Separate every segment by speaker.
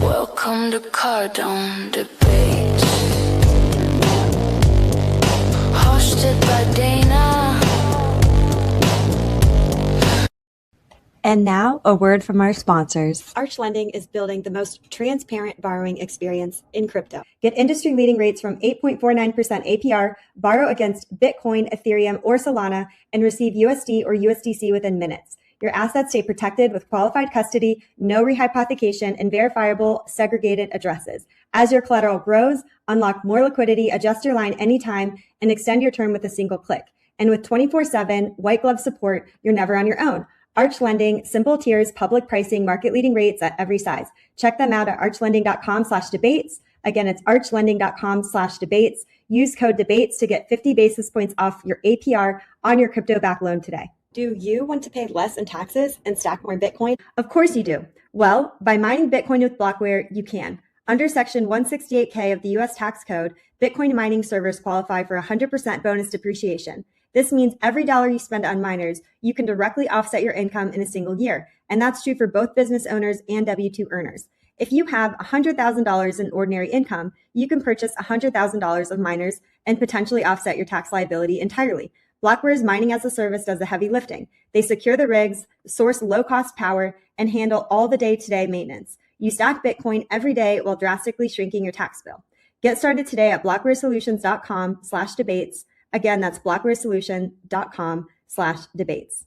Speaker 1: Welcome to Cardone Debates, hosted by Dana.
Speaker 2: And now, a word from our sponsors. Arch Lending is building the most transparent borrowing experience in crypto. Get industry-leading rates from 8.49% APR, borrow against Bitcoin, Ethereum, or Solana, and receive USD or USDC within minutes. Your assets stay protected with qualified custody, no rehypothecation, and verifiable segregated addresses. As your collateral grows, unlock more liquidity, adjust your line anytime, and extend your term with a single click. And with 24/7 white glove support, you're never on your own. Arch Lending, simple tiers, public pricing, market-leading rates at every size. Check them out at archlending.com/debates. Again, it's archlending.com/debates. Use code debates to get 50 basis points off your APR on your crypto-backed loan today. Do you want to pay less in taxes and stack more Bitcoin? Of course you do. Well, by mining Bitcoin with Blockware, you can. Under Section 168K of the U.S. tax code, Bitcoin mining servers qualify for 100% bonus depreciation. This means every dollar you spend on miners, you can directly offset your income in a single year. And that's true for both business owners and W-2 earners. If you have $100,000 in ordinary income, you can purchase $100,000 of miners and potentially offset your tax liability entirely. Blockware's mining as a service does the heavy lifting. They secure the rigs, source low-cost power, and handle all the day-to-day maintenance. You stack Bitcoin every day while drastically shrinking your tax bill. Get started today at blockwaresolutions.com/debates. Again, that's blockwaresolution.com/debates.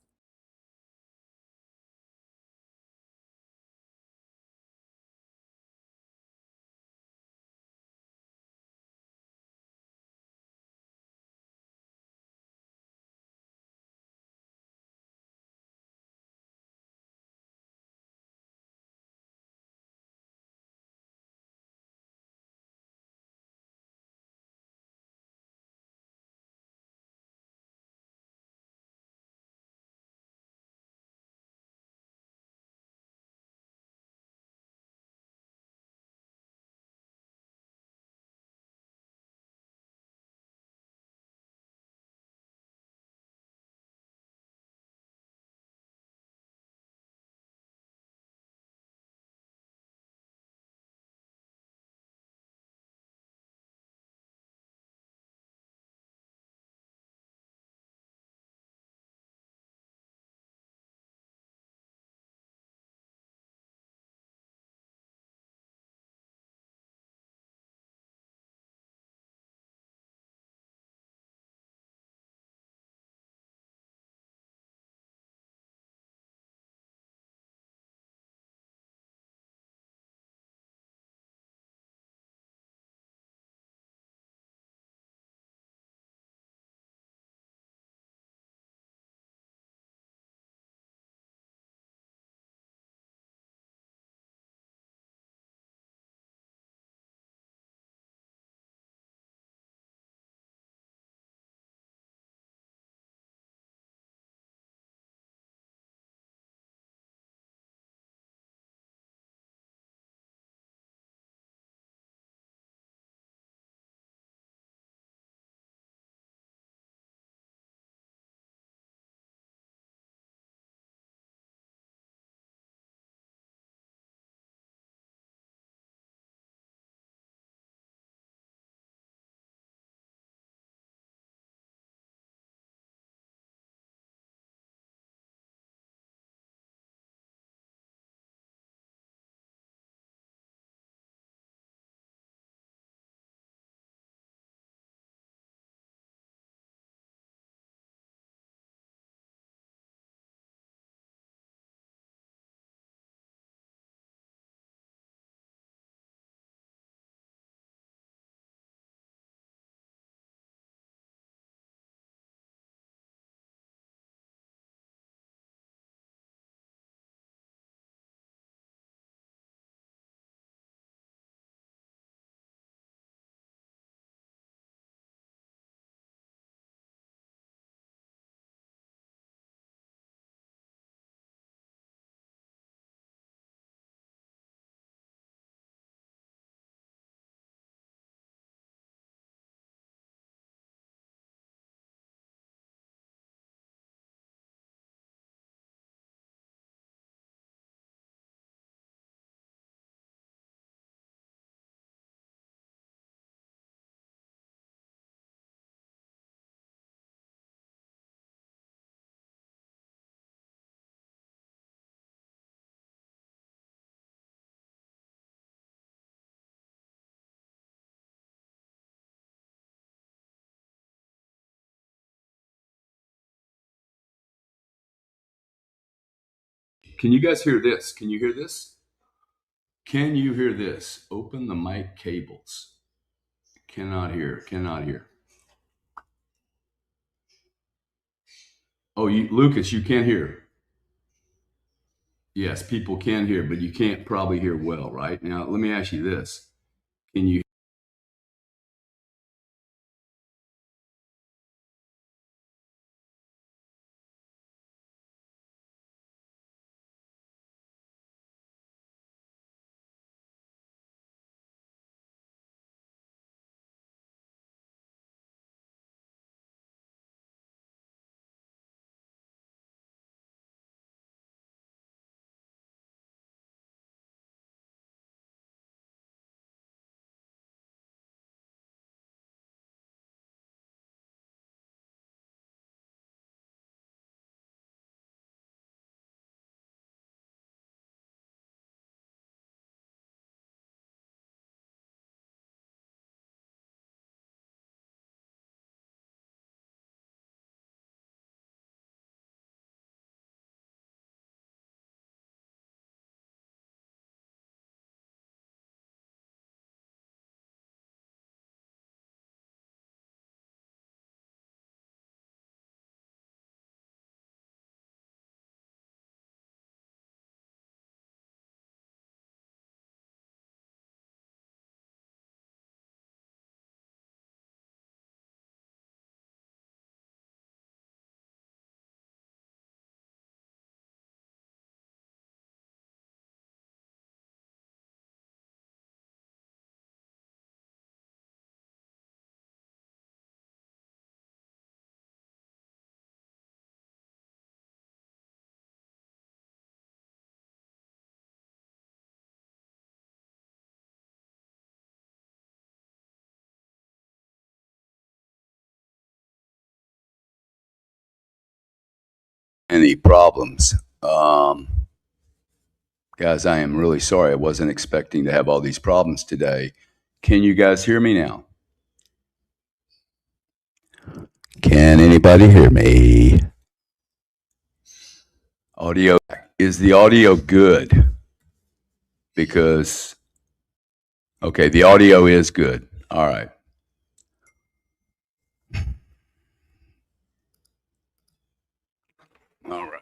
Speaker 3: Can you guys hear this? Can you hear this? Can you hear this? Open the mic cables. Cannot hear. Cannot hear. Oh, Lucas, you can't hear. Yes, people can hear, but you can't probably hear well, right? Now, let me ask you this. Can you any problems? Guys, I am really sorry. I wasn't expecting to have all these problems today. Can you guys hear me now? Can anybody hear me? Audio. Is the audio good? Because, okay, the audio is good. All right. All right.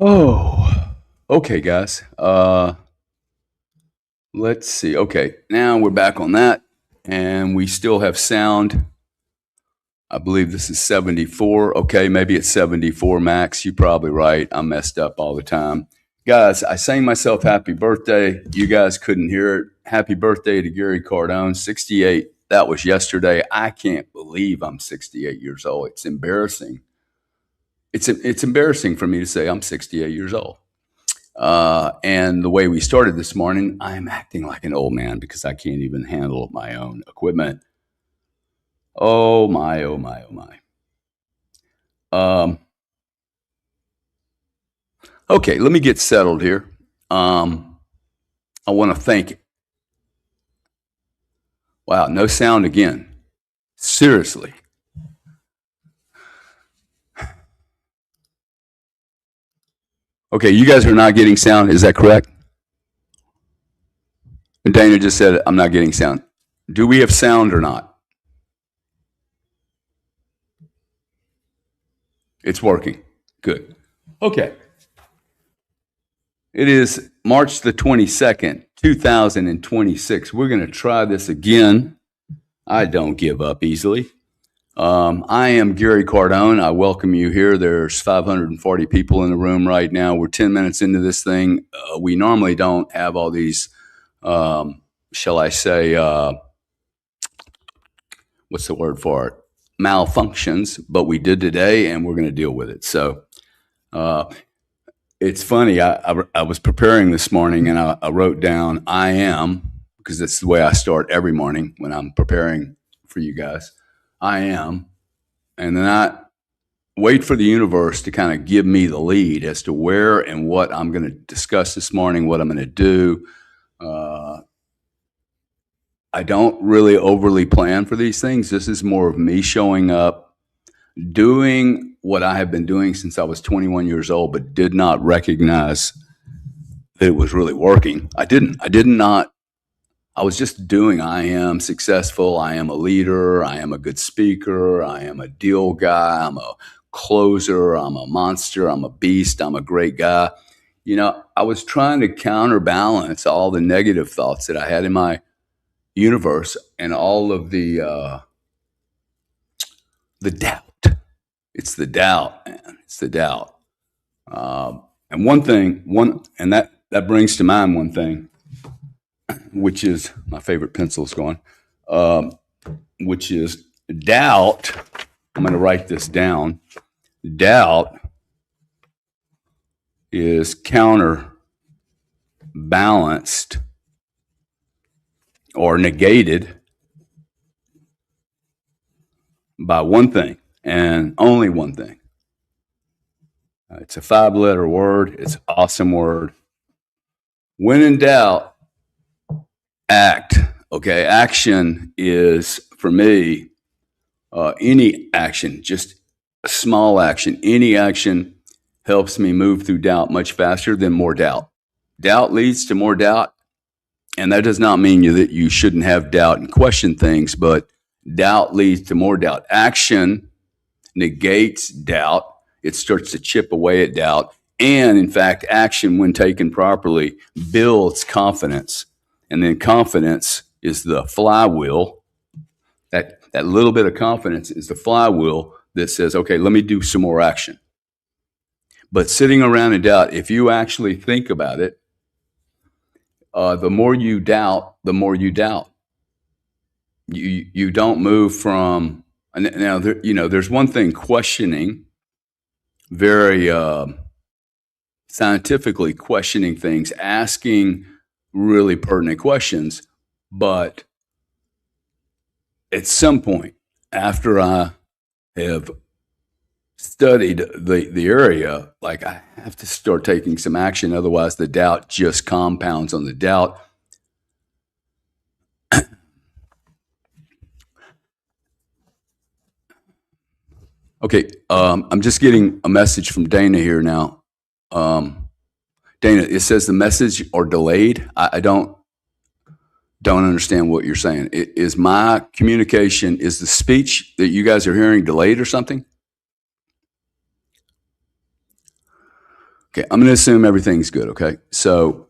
Speaker 3: Oh, okay, guys. Let's see. Okay, now we're back on that, and we still have sound. I believe this is 74. Okay, maybe it's 74 max. You're probably right. I'm messed up all the time. Guys, I sang myself happy birthday. You guys couldn't hear it. Happy birthday to Gary Cardone, 68. That was yesterday. I can't believe I'm 68 years old. It's embarrassing. It's embarrassing for me to say I'm 68 years old. And the way we started this morning, I'm acting like an old man because I can't even handle my own equipment. Oh my, oh my, oh my. Okay, let me get settled here. I want to thank. Wow, no sound again. Seriously. Okay, you guys are not getting sound. Is that correct? Dana just said I'm not getting sound. Do we have sound or not? It's working. Good. Okay. It is March the 22nd, 2026. We're going to try this again. I don't give up easily. I am Gary Cardone. I welcome you here. There's 540 people in the room right now. We're 10 minutes into this thing. We normally don't have all these, shall I say, what's the word for it? Malfunctions, but we did today, and we're going to deal with it. So it's funny. I was preparing this morning, and I wrote down I am, because that's the way I start every morning when I'm preparing for you guys. I am and then I wait for the universe to kind of give me the lead as to where and what I'm going to discuss this morning, what I'm going to do. I don't really overly plan for these things. This is more of me showing up, doing what I have been doing since I was 21 years old, but did not recognize that it was really working. I did not. I was just doing. I am successful. I am a leader. I am a good speaker. I am a deal guy. I'm a closer. I'm a monster. I'm a beast. I'm a great guy. I was trying to counterbalance all the negative thoughts that I had in my universe and all of the doubt. It's the doubt, man. It's the doubt. And that brings to mind one thing, which is my favorite pencil's gone, which is doubt. I'm going to write this down. Doubt is counterbalanced or negated by one thing and only one thing. It's a 5-letter word. It's an awesome word. When in doubt, act. Okay, action is, for me, any action, just a small action. Any action helps me move through doubt much faster than more doubt. Doubt leads to more doubt, and that does not mean that you shouldn't have doubt and question things, but doubt leads to more doubt. Action negates doubt. It starts to chip away at doubt. And in fact, action, when taken properly, builds confidence. And then confidence is the flywheel. That little bit of confidence is the flywheel that says, okay, let me do some more action. But sitting around in doubt, if you actually think about it, the more you doubt, the more you doubt. You don't move from, now, there's one thing, questioning, very scientifically questioning things, asking really pertinent questions. But at some point, after I have studied the area, like, I have to start taking some action. Otherwise, the doubt just compounds on the doubt. Okay, I'm just getting a message from Dana here now. Dana, it says the message are delayed. I don't understand what you're saying. Is my communication, is the speech that you guys are hearing delayed or something? Okay, I'm going to assume everything's good, okay? So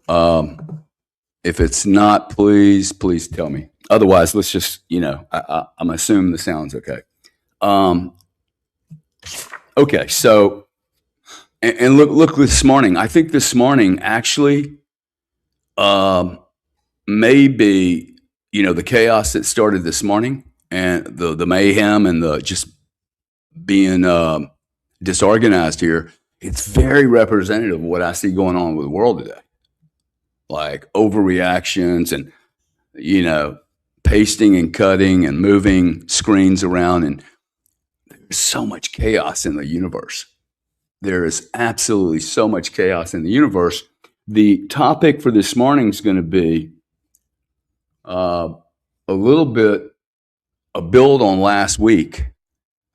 Speaker 3: if it's not, please tell me. Otherwise, let's just, I'm assuming the sound's okay. Okay, so, and look this morning. I think this morning actually maybe, the chaos that started this morning and the mayhem and the just being disorganized here, it's very representative of what I see going on with the world today. Like overreactions and, pasting and cutting and moving screens around. And there's so much chaos in the universe. There is absolutely so much chaos in the universe. The topic for this morning is going to be a little bit a build on last week,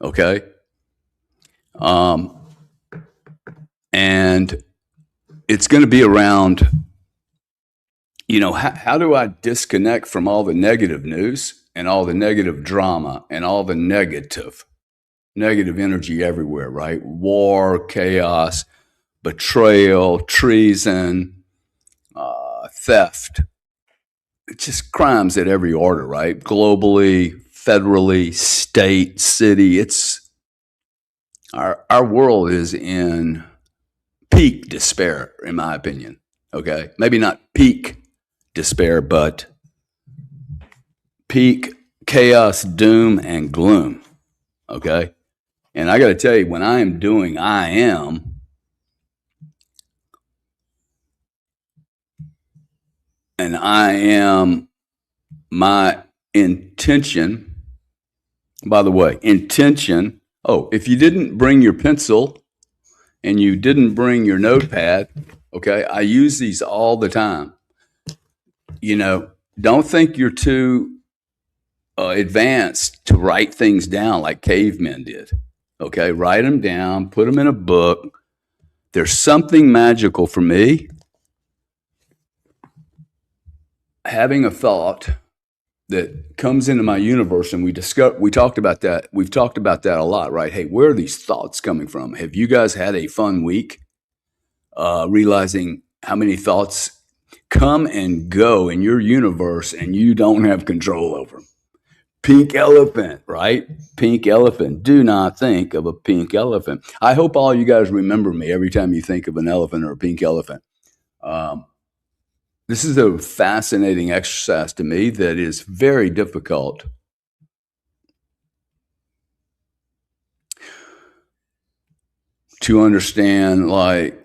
Speaker 3: okay? And it's going to be around, how do I disconnect from all the negative news and all the negative drama and all the negative energy everywhere, right? War, chaos, betrayal, treason, theft. It's just crimes at every order, right? Globally, federally, state, city. It's our world is in peak despair, in my opinion. Okay, maybe not peak despair, but peak chaos, doom, and gloom. Okay, and I got to tell you, when I am doing, I am. And I am, my intention, by the way, intention Oh, if you didn't bring your pencil and you didn't bring your notepad, okay, I use these all the time. You know, don't think you're too advanced to write things down like cavemen did. Okay, write them down, put them in a book. There's something magical for me having a thought that comes into my universe, and we talked about that. We've talked about that a lot, right? Hey, where are these thoughts coming from? Have you guys had a fun week realizing how many thoughts come and go in your universe and you don't have control over them? Pink elephant, right? Pink elephant. Do not think of a pink elephant. I hope all you guys remember me every time you think of an elephant or a pink elephant. This is a fascinating exercise to me that is very difficult to understand. Like,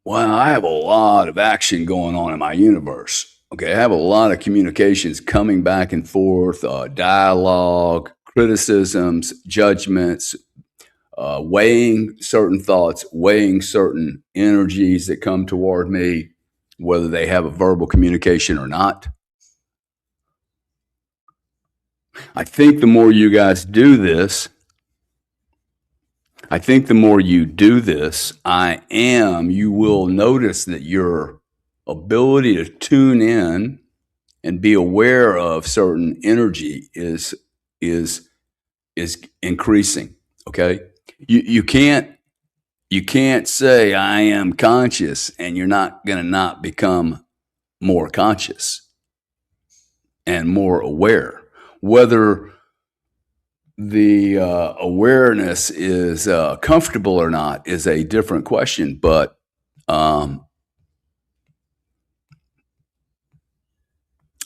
Speaker 3: well, I have a lot of action going on in my universe. Okay, I have a lot of communications coming back and forth, dialogue, criticisms, judgments, weighing certain thoughts, weighing certain energies that come toward me, whether they have a verbal communication or not. I think the more you guys do this, you will notice that your ability to tune in and be aware of certain energy is increasing. Okay, you can't say I am conscious and you're not going to not become more conscious and more aware. Whether the awareness is comfortable or not is a different question. But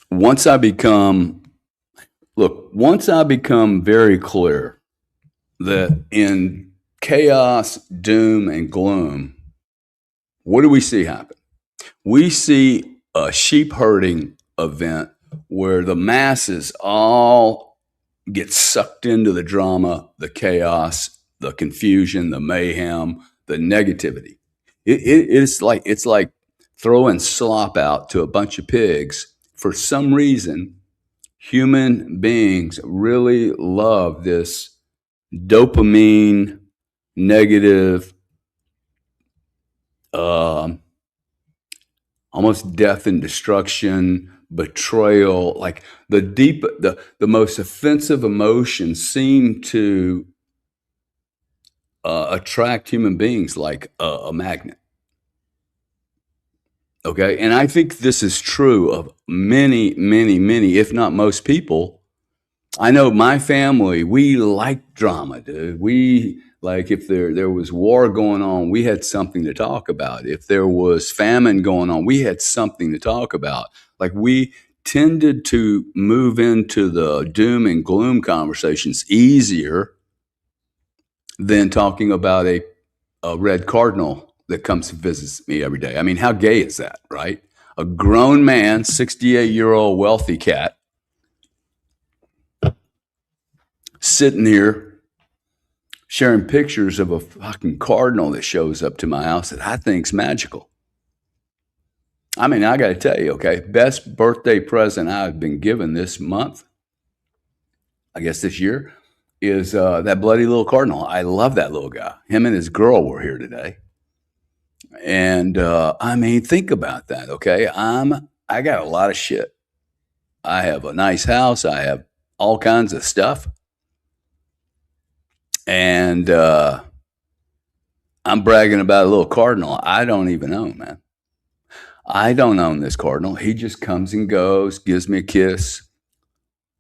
Speaker 3: once I become very clear that in chaos, doom, and gloom, what do we see happen? We see a sheep herding event where the masses all get sucked into the drama, the chaos, the confusion, the mayhem, the negativity. It's like throwing slop out to a bunch of pigs. For some reason, human beings really love this dopamine, negative, almost death and destruction, betrayal. Like the most offensive emotions seem to attract human beings like a magnet. Okay, and I think this is true of many, many, many, if not most people. I know my family, we like drama, dude. We like, if there was war going on, we had something to talk about. If there was famine going on, we had something to talk about. Like, we tended to move into the doom and gloom conversations easier than talking about a red cardinal that comes and visits me every day. I mean, how gay is that, right? A grown man, 68-year-old wealthy cat, sitting here sharing pictures of a fucking cardinal that shows up to my house that I think's magical. I mean, I got to tell you, okay, best birthday present I've been given this month, I guess this year, is that bloody little cardinal. I love that little guy. Him and his girl were here today. And I mean, think about that, okay? I got a lot of shit. I have a nice house. I have all kinds of stuff. And I'm bragging about a little cardinal I don't even own, man. I don't own this cardinal. He just comes and goes, gives me a kiss,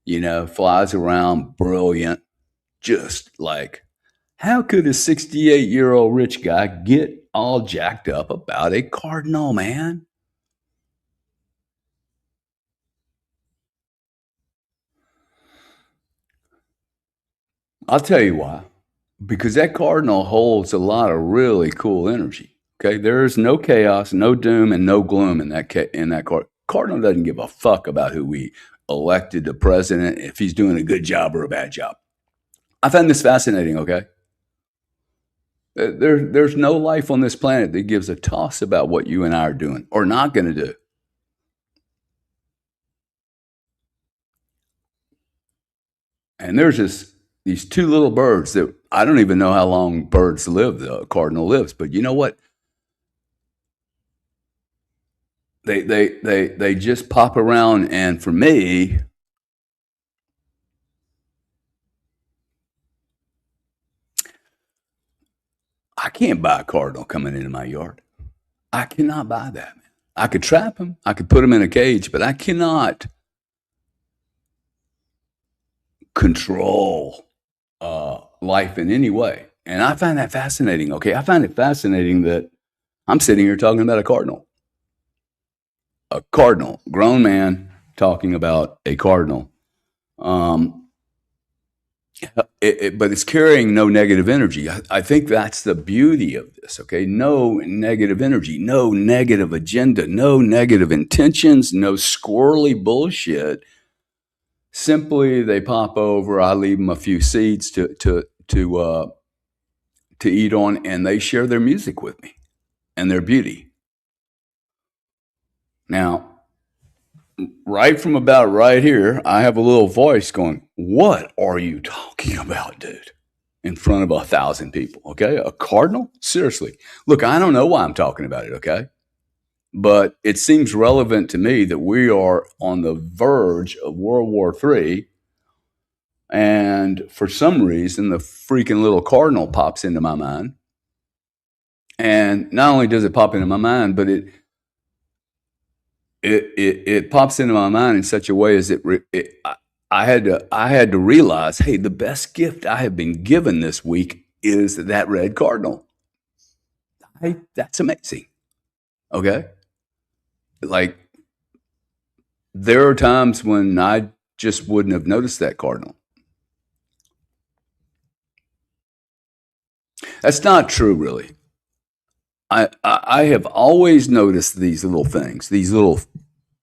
Speaker 3: flies around, brilliant. Just like, how could a 68-year-old rich guy get all jacked up about a cardinal, man? I'll tell you why. Because that cardinal holds a lot of really cool energy. Okay, there's no chaos, no doom, and no gloom in that cardinal doesn't give a fuck about who we elected to president, if he's doing a good job or a bad job. I find this fascinating. Okay, There's no life on this planet that gives a toss about what you and I are doing or not going to do. And there's these two little birds that I don't even know how long birds live. The cardinal lives, but you know what? They just pop around, and for me, I can't buy a cardinal coming into my yard. I cannot buy that, man. I could trap him, I could put him in a cage, but I cannot control life in any way. And I find that fascinating. Okay, I find it fascinating that I'm sitting here talking about a cardinal, grown man talking about a cardinal. Um, but it's carrying no negative energy. I think that's the beauty of this. Okay, no negative energy, no negative agenda, no negative intentions, no squirrely bullshit. Simply, they pop over. I leave them a few seeds to eat on, and they share their music with me and their beauty. Now, right from about right here, I have a little voice going, "What are you talking about, dude?" In front of 1,000 people, okay? A cardinal? Seriously. Look, I don't know why I'm talking about it, okay? But it seems relevant to me that we are on the verge of World War III, and for some reason, the freaking little cardinal pops into my mind. And not only does it pop into my mind, but it pops into my mind in such a way as I had to realize, hey, the best gift I have been given this week is that red cardinal. That's amazing. Okay, like there are times when I just wouldn't have noticed that cardinal. That's not true, really. I have always noticed these little things, these little.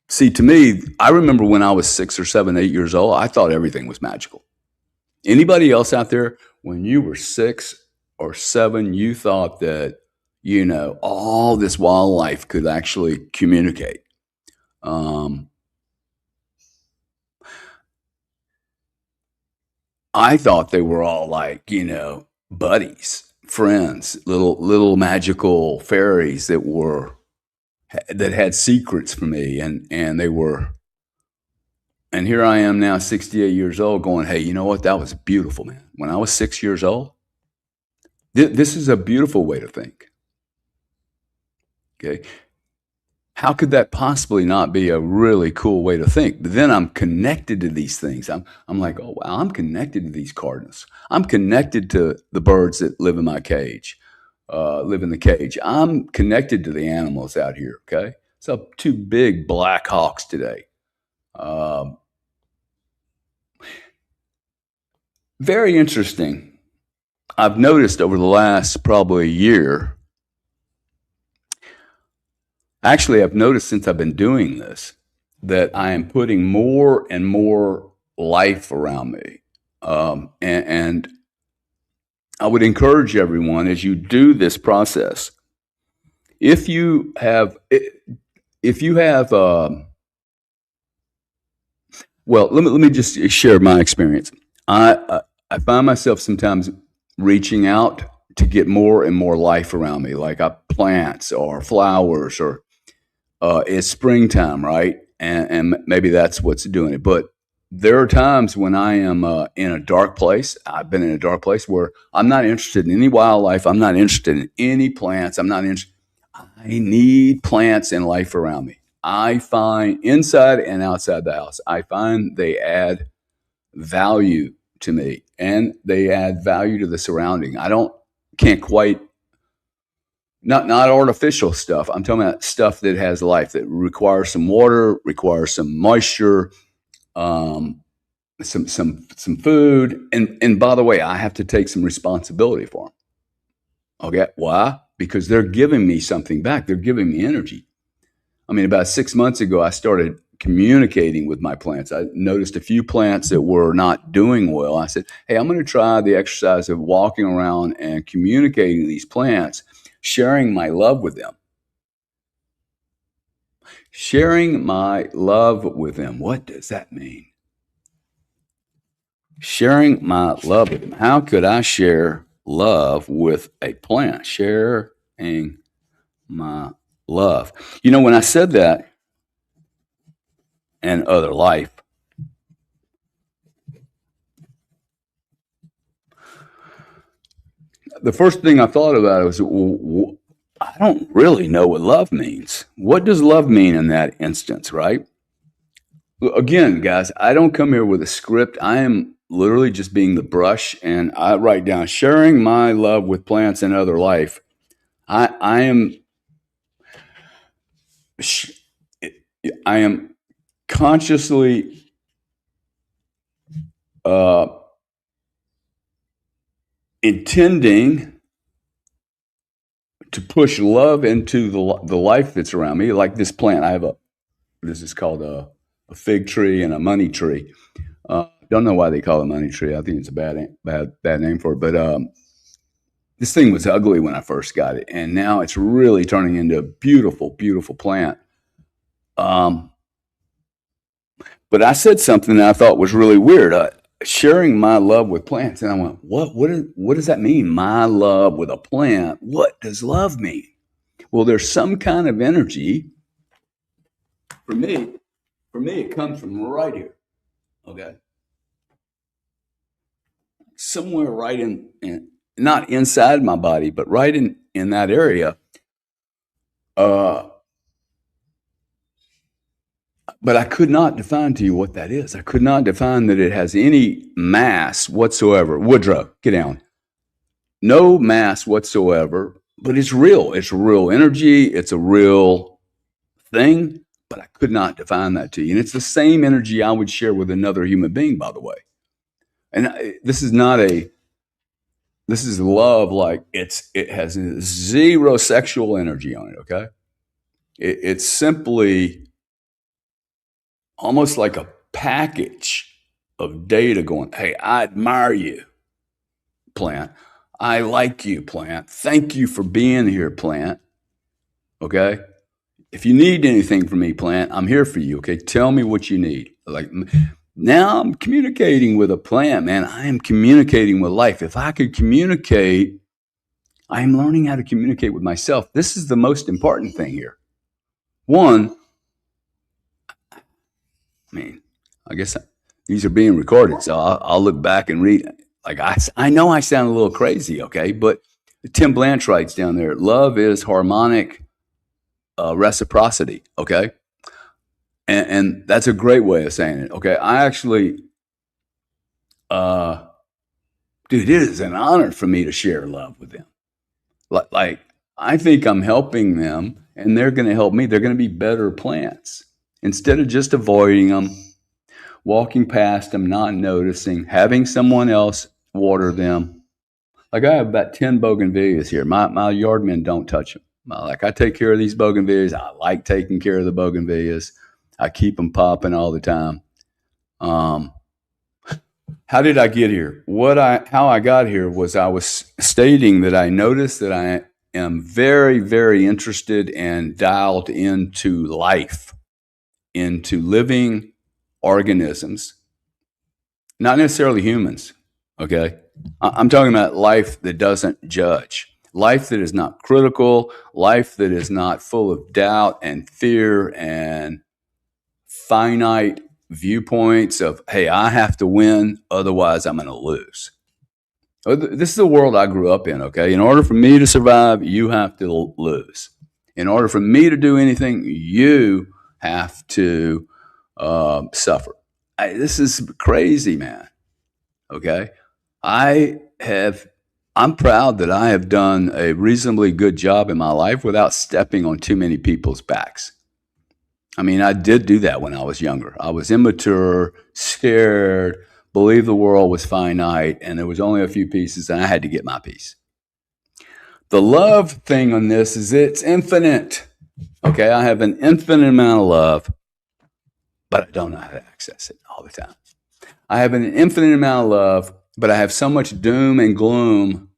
Speaker 3: See, to me, I remember when I was 6 or 7, 8 years old, I thought everything was magical. Anybody else out there, when you were 6 or 7, you thought that, all this wildlife could actually communicate. Um, I thought they were all like, buddies, friends, little magical fairies that had secrets for me, and they were. And here I am now, 68 years old, going, hey, you know what? That was beautiful, man. When I was 6 years old, this is a beautiful way to think. Okay. How could that possibly not be a really cool way to think? But then I'm connected to these things. I'm like, oh wow, I'm connected to these cardinals. I'm connected to the birds that live in my cage, live in the cage. I'm connected to the animals out here. Okay. So 2 big black hawks today. Very interesting. I've noticed over the last probably year, actually, I've noticed since I've been doing this, that I am putting more and more life around me. And I would encourage everyone as you do this process, if you have, well, let me just share my experience. I find myself sometimes reaching out to get more and more life around me, like plants or flowers, or it's springtime, right? And maybe that's what's doing it. But there are times when I am in a dark place. I've been in a dark place where I'm not interested in any wildlife. I'm not interested in any plants. I'm not interested. I need plants and life around me. I find inside and outside the house, I find they add value to me, and they add value to the surrounding. Can't quite, not artificial stuff. I'm talking about stuff that has life, that requires some water, requires some moisture, um, some food, and by the way, I have to take some responsibility for them. Okay, why? Because they're giving me something back. They're giving me energy. I mean, about 6 months ago, I started communicating with my plants. I noticed a few plants that were not doing well. I said, hey, I'm going to try the exercise of walking around and communicating these plants, sharing my love with them. Sharing my love with them. What does that mean? Sharing my love with them. How could I share love with a plant? Sharing my love. You know, when I said that in other life, the first thing I thought about was, well, I don't really know what love means. What does love mean in that instance, right? Again, guys, I don't come here with a script. I am literally just being the brush, and I write down sharing my love with plants and other life. I am I am consciously intending to push love into the life that's around me. Like this plant, this is called a fig tree and a money tree. Don't know why they call it money tree. I think it's a bad name for it. But this thing was ugly when I first got it, and now it's really turning into a beautiful, beautiful plant. But I said something that I thought was really weird. Sharing my love with plants, and I went, what does that mean? My love with a plant. What does love mean? Well, there's some kind of energy. For me, it comes from right here. Okay. Somewhere right in not inside my body, but right in that area. But I could not define to you what that is. I could not define that it has any mass whatsoever. Woodrow, get down. No mass whatsoever, but it's real. It's real energy. It's a real thing, but I could not define that to you. And it's the same energy I would share with another human being, by the way. And this is love, like it has zero sexual energy on it, okay? It's simply almost like a package of data going, hey, I admire you, plant. I like you, plant. Thank you for being here, plant. Okay? If you need anything from me, plant, I'm here for you, okay? Tell me what you need. Like, now I'm communicating with a plant, man. I am communicating with life. If I could communicate, I am learning how to communicate with myself. This is the most important thing here. One, I mean, I guess these are being recorded, so I'll look back and read. Like I know I sound a little crazy, okay, but Tim Blanche writes down there, love is harmonic reciprocity, okay, and that's a great way of saying it, okay. I actually, dude, it is an honor for me to share love with them. Like I think I'm helping them, and they're going to help me. They're going to be better plants. Instead of just avoiding them, walking past them, not noticing, having someone else water them. Like I have about 10 bougainvilleas here. My yardmen don't touch them. Like I take care of these bougainvilleas. I like taking care of the bougainvilleas. I keep them popping all the time. How did I get here? How I got here was I was stating that I noticed that I am very, very interested and dialed into life, into living organisms, not necessarily humans, okay? I'm talking about life that doesn't judge, life that is not critical, life that is not full of doubt and fear and finite viewpoints of, hey, I have to win, otherwise I'm going to lose. This is the world I grew up in, okay? In order for me to survive, you have to lose. In order for me to do anything, you have to suffer. This is crazy, man. Okay. I'm proud that I have done a reasonably good job in my life without stepping on too many people's backs. I mean, I did do that when I was younger. I was immature, scared, believed the world was finite, and there was only a few pieces, and I had to get my piece. The love thing on this is it's infinite. Okay, I have an infinite amount of love. but I don't know how to access it all the time. I have an infinite amount of love, but I have so much doom and gloom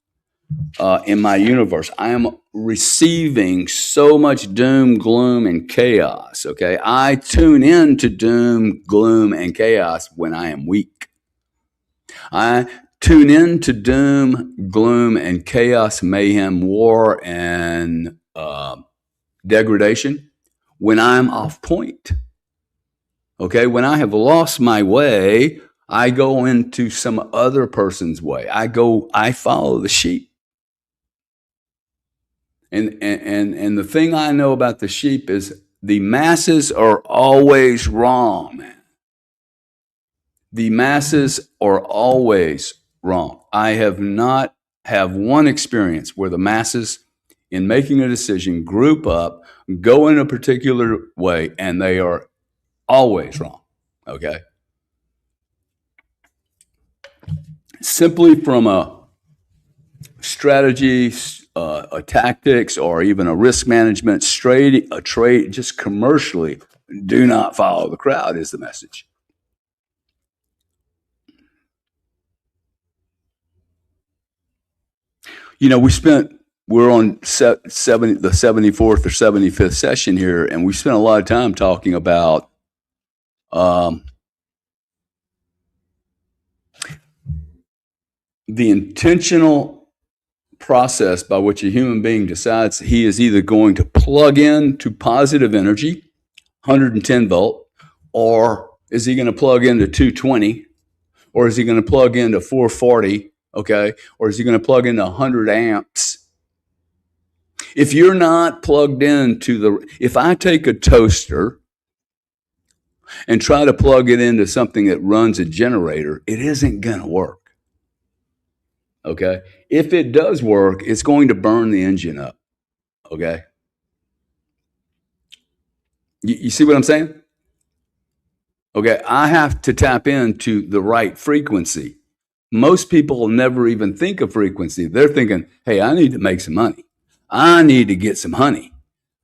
Speaker 3: in my universe. I am receiving so much doom, gloom, and chaos. Okay. I tune in to doom, gloom, and chaos when I am weak. I tune in to doom, gloom, and chaos, mayhem, war, and degradation when I'm off point. Okay. When I have lost my way, I go into some other person's way. I follow the sheep. And the thing I know about the sheep is the masses are always wrong, man. The masses are always wrong. I have not have one experience where the masses in making a decision group up, go in a particular way, and they are always wrong. Okay. Simply from a strategy, a tactics, or even a risk management a trade, just commercially, do not follow the crowd is the message. You know, we're on the 74th or 75th session here, and we spent a lot of time talking about the intentional process by which a human being decides he is either going to plug in to positive energy, 110 volt, or is he going to plug into 220, or is he going to plug into 440, okay, or is he going to plug into 100 amps? If you're not plugged into if I take a toaster and try to plug it into something that runs a generator, it isn't going to work. Okay. If it does work, it's going to burn the engine up. Okay. You see what I'm saying? Okay. I have to tap into the right frequency. Most people will never even think of frequency. They're thinking, hey, I need to make some money. I need to get some honey.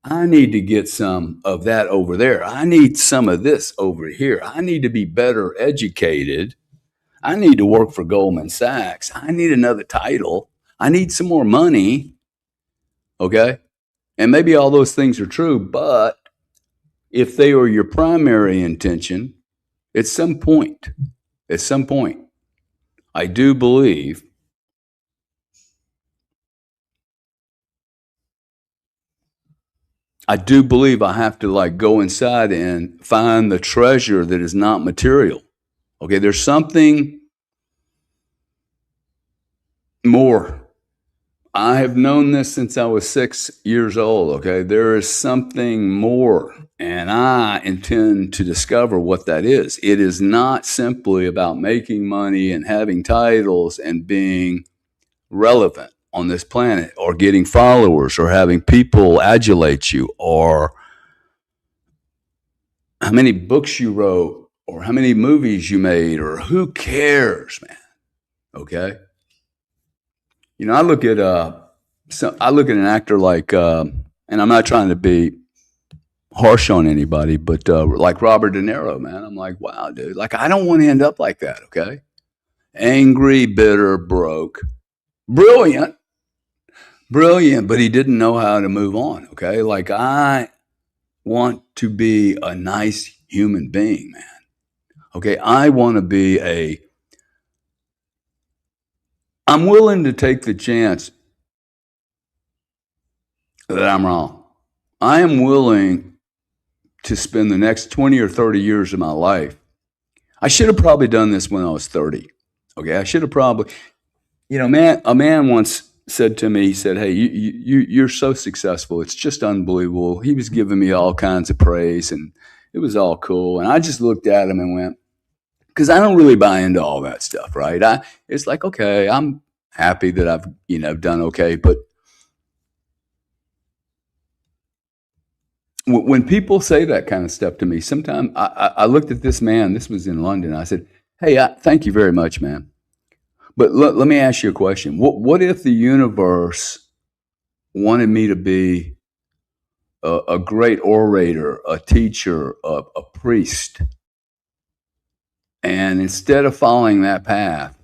Speaker 3: I need to get some of that over there. I need some of this over here. I need to be better educated. I need to work for Goldman Sachs. I need another title. I need some more money. Okay. And maybe all those things are true, but if they are your primary intention, at some point, I do believe I have to like go inside and find the treasure that is not material. Okay, there's something more. I have known this since I was 6 years old. Okay, there is something more, and I intend to discover what that is. It is not simply about making money and having titles and being relevant on this planet, or getting followers, or having people adulate you, or how many books you wrote, or how many movies you made, or who cares, man? Okay. You know, I look at an actor like, and I'm not trying to be harsh on anybody, but like Robert De Niro, man. I'm like, wow, dude. Like, I don't want to end up like that. Okay. Angry, bitter, broke, brilliant, but he didn't know how to move on. Okay. Like, I want to be a nice human being, man. Okay. I'm willing to take the chance that I'm wrong. I am willing to spend the next 20 or 30 years of my life. I should have probably done this when I was 30. Okay. I should have probably, a man once said to me, he said, hey, you're so successful. It's just unbelievable. He was giving me all kinds of praise, and it was all cool. And I just looked at him and went, because I don't really buy into all that stuff, right? It's like, okay, I'm happy that I've done okay. But when people say that kind of stuff to me, sometimes I looked at this man, this was in London. I said, hey, thank you very much, man. But let me ask you a question. What if the universe wanted me to be a great orator, a teacher, a priest, And instead of following that path,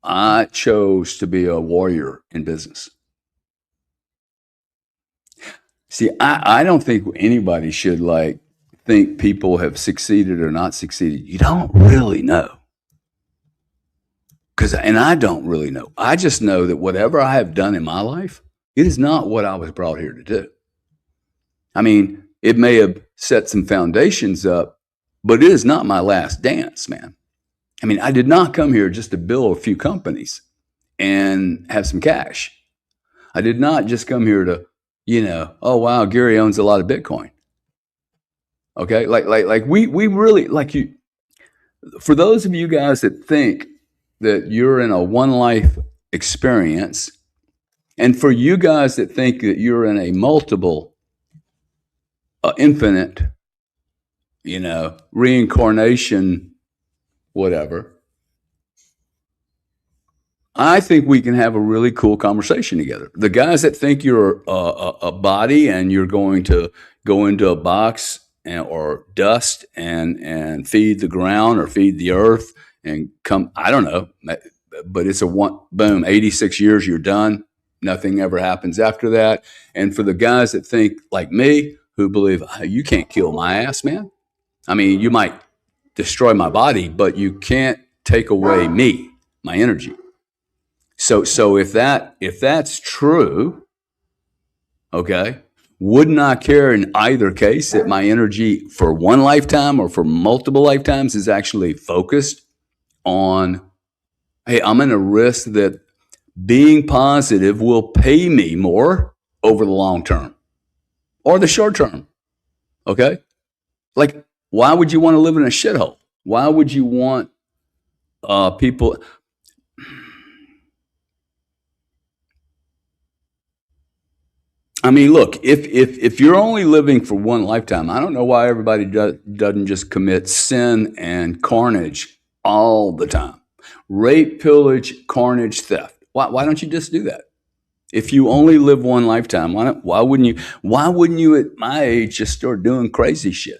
Speaker 3: I chose to be a warrior in business. See, I don't think anybody should like think people have succeeded or not succeeded. You don't really know. And I don't really know. I just know that whatever I have done in my life, it is not what I was brought here to do. I mean, it may have set some foundations up, but it is not my last dance, man. I mean, I did not come here just to build a few companies and have some cash. I did not just come here to, oh wow, Gary owns a lot of Bitcoin. Okay, like we really like you. For those of you guys that think that you're in a one life experience, and for you guys that think that you're in a multiple, infinite, reincarnation, whatever, I think we can have a really cool conversation together. The guys that think you're a body and you're going to go into a box or dust and feed the ground or feed the earth and come, I don't know, but it's a one, boom, 86 years, you're done. Nothing ever happens after that. And for the guys that think like me, who believe, you can't kill my ass, man. I mean, you might destroy my body, but you can't take away me, my energy. So if that's true, okay, wouldn't I care in either case that my energy for one lifetime or for multiple lifetimes is actually focused on, hey, I'm going to risk that being positive will pay me more over the long term or the short term, okay? Like, why would you want to live in a shithole? Why would you want people... I mean, look, if you're only living for one lifetime, I don't know why everybody doesn't just commit sin and carnage all the time. Rape, pillage, carnage, theft. Why don't you just do that? If you only live one lifetime, why wouldn't you at my age just start doing crazy shit?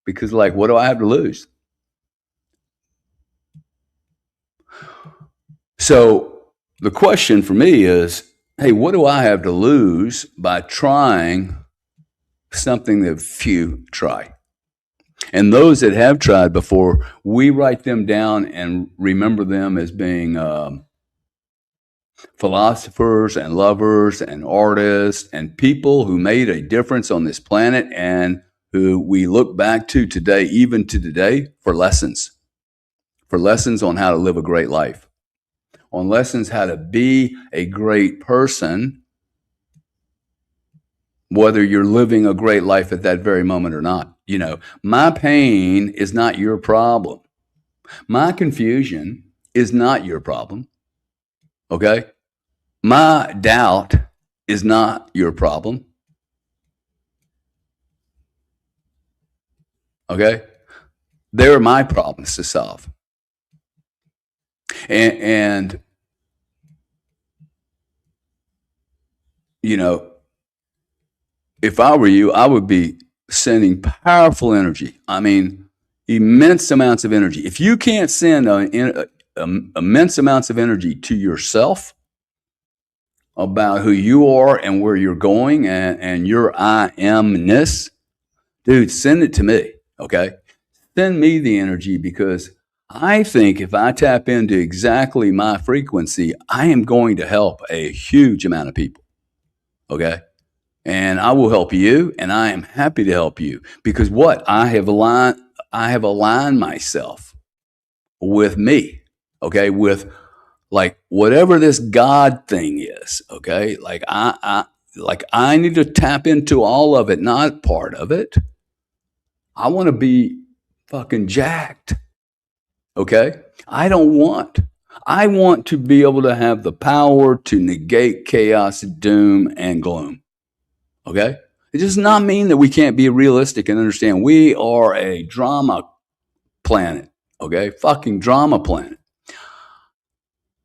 Speaker 3: Because like, what do I have to lose? So the question for me is, hey, what do I have to lose by trying something that few try? And those that have tried before, we write them down and remember them as being philosophers and lovers and artists and people who made a difference on this planet and who we look back to today, even to today, for lessons on how to live a great life, on lessons how to be a great person, whether you're living a great life at that very moment or not. My pain is not your problem. My confusion is not your problem. Okay? My doubt is not your problem. Okay? They're my problems to solve. And if I were you, I would be sending powerful energy. I mean, immense amounts of energy. If you can't send immense amounts of energy to yourself about who you are and where you're going and your I amness, dude, send it to me, okay? Send me the energy, because I think if I tap into exactly my frequency, I am going to help a huge amount of people, okay? And I will help you, and I am happy to help you, because what? I have aligned myself with me, okay? With like whatever this God thing is, okay? Like I need to tap into all of it, not part of it. I want to be fucking jacked, okay? I want to be able to have the power to negate chaos, doom, and gloom, okay? It does not mean that we can't be realistic and understand we are a drama planet, okay? Fucking drama planet.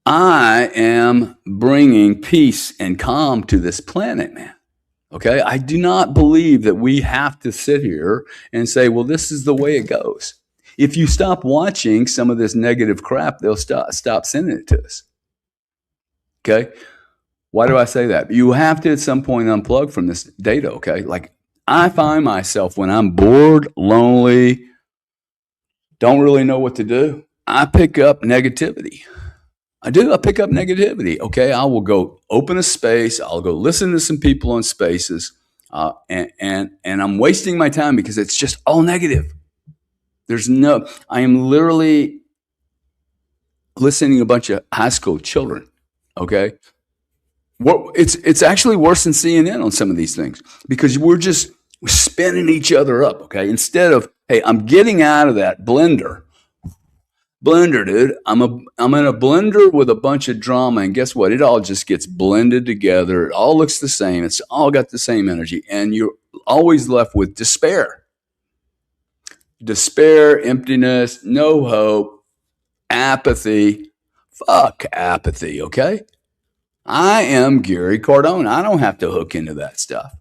Speaker 3: I am bringing peace and calm to this planet, man. Okay? I do not believe that we have to sit here and say, well, this is the way it goes. if you stop watching some of this negative crap, they'll stop sending it to us. Okay. Why do I say that? You have to at some point unplug from this data. Okay. Like I find myself when I'm bored, lonely, don't really know what to do, I pick up negativity. I pick up negativity. Okay. I will go open a space. I'll go listen to some people on spaces. And I'm wasting my time because it's just all negative. I am literally listening to a bunch of high school children. Okay. It's actually worse than CNN on some of these things because we're spinning each other up. Okay. Instead of, hey, I'm getting out of that blender, dude. I'm in a blender with a bunch of drama, and guess what? It all just gets blended together. It all looks the same. It's all got the same energy, and you're always left with despair, emptiness, no hope, apathy. Fuck apathy. Okay. I am Gary Cardone. I don't have to hook into that stuff.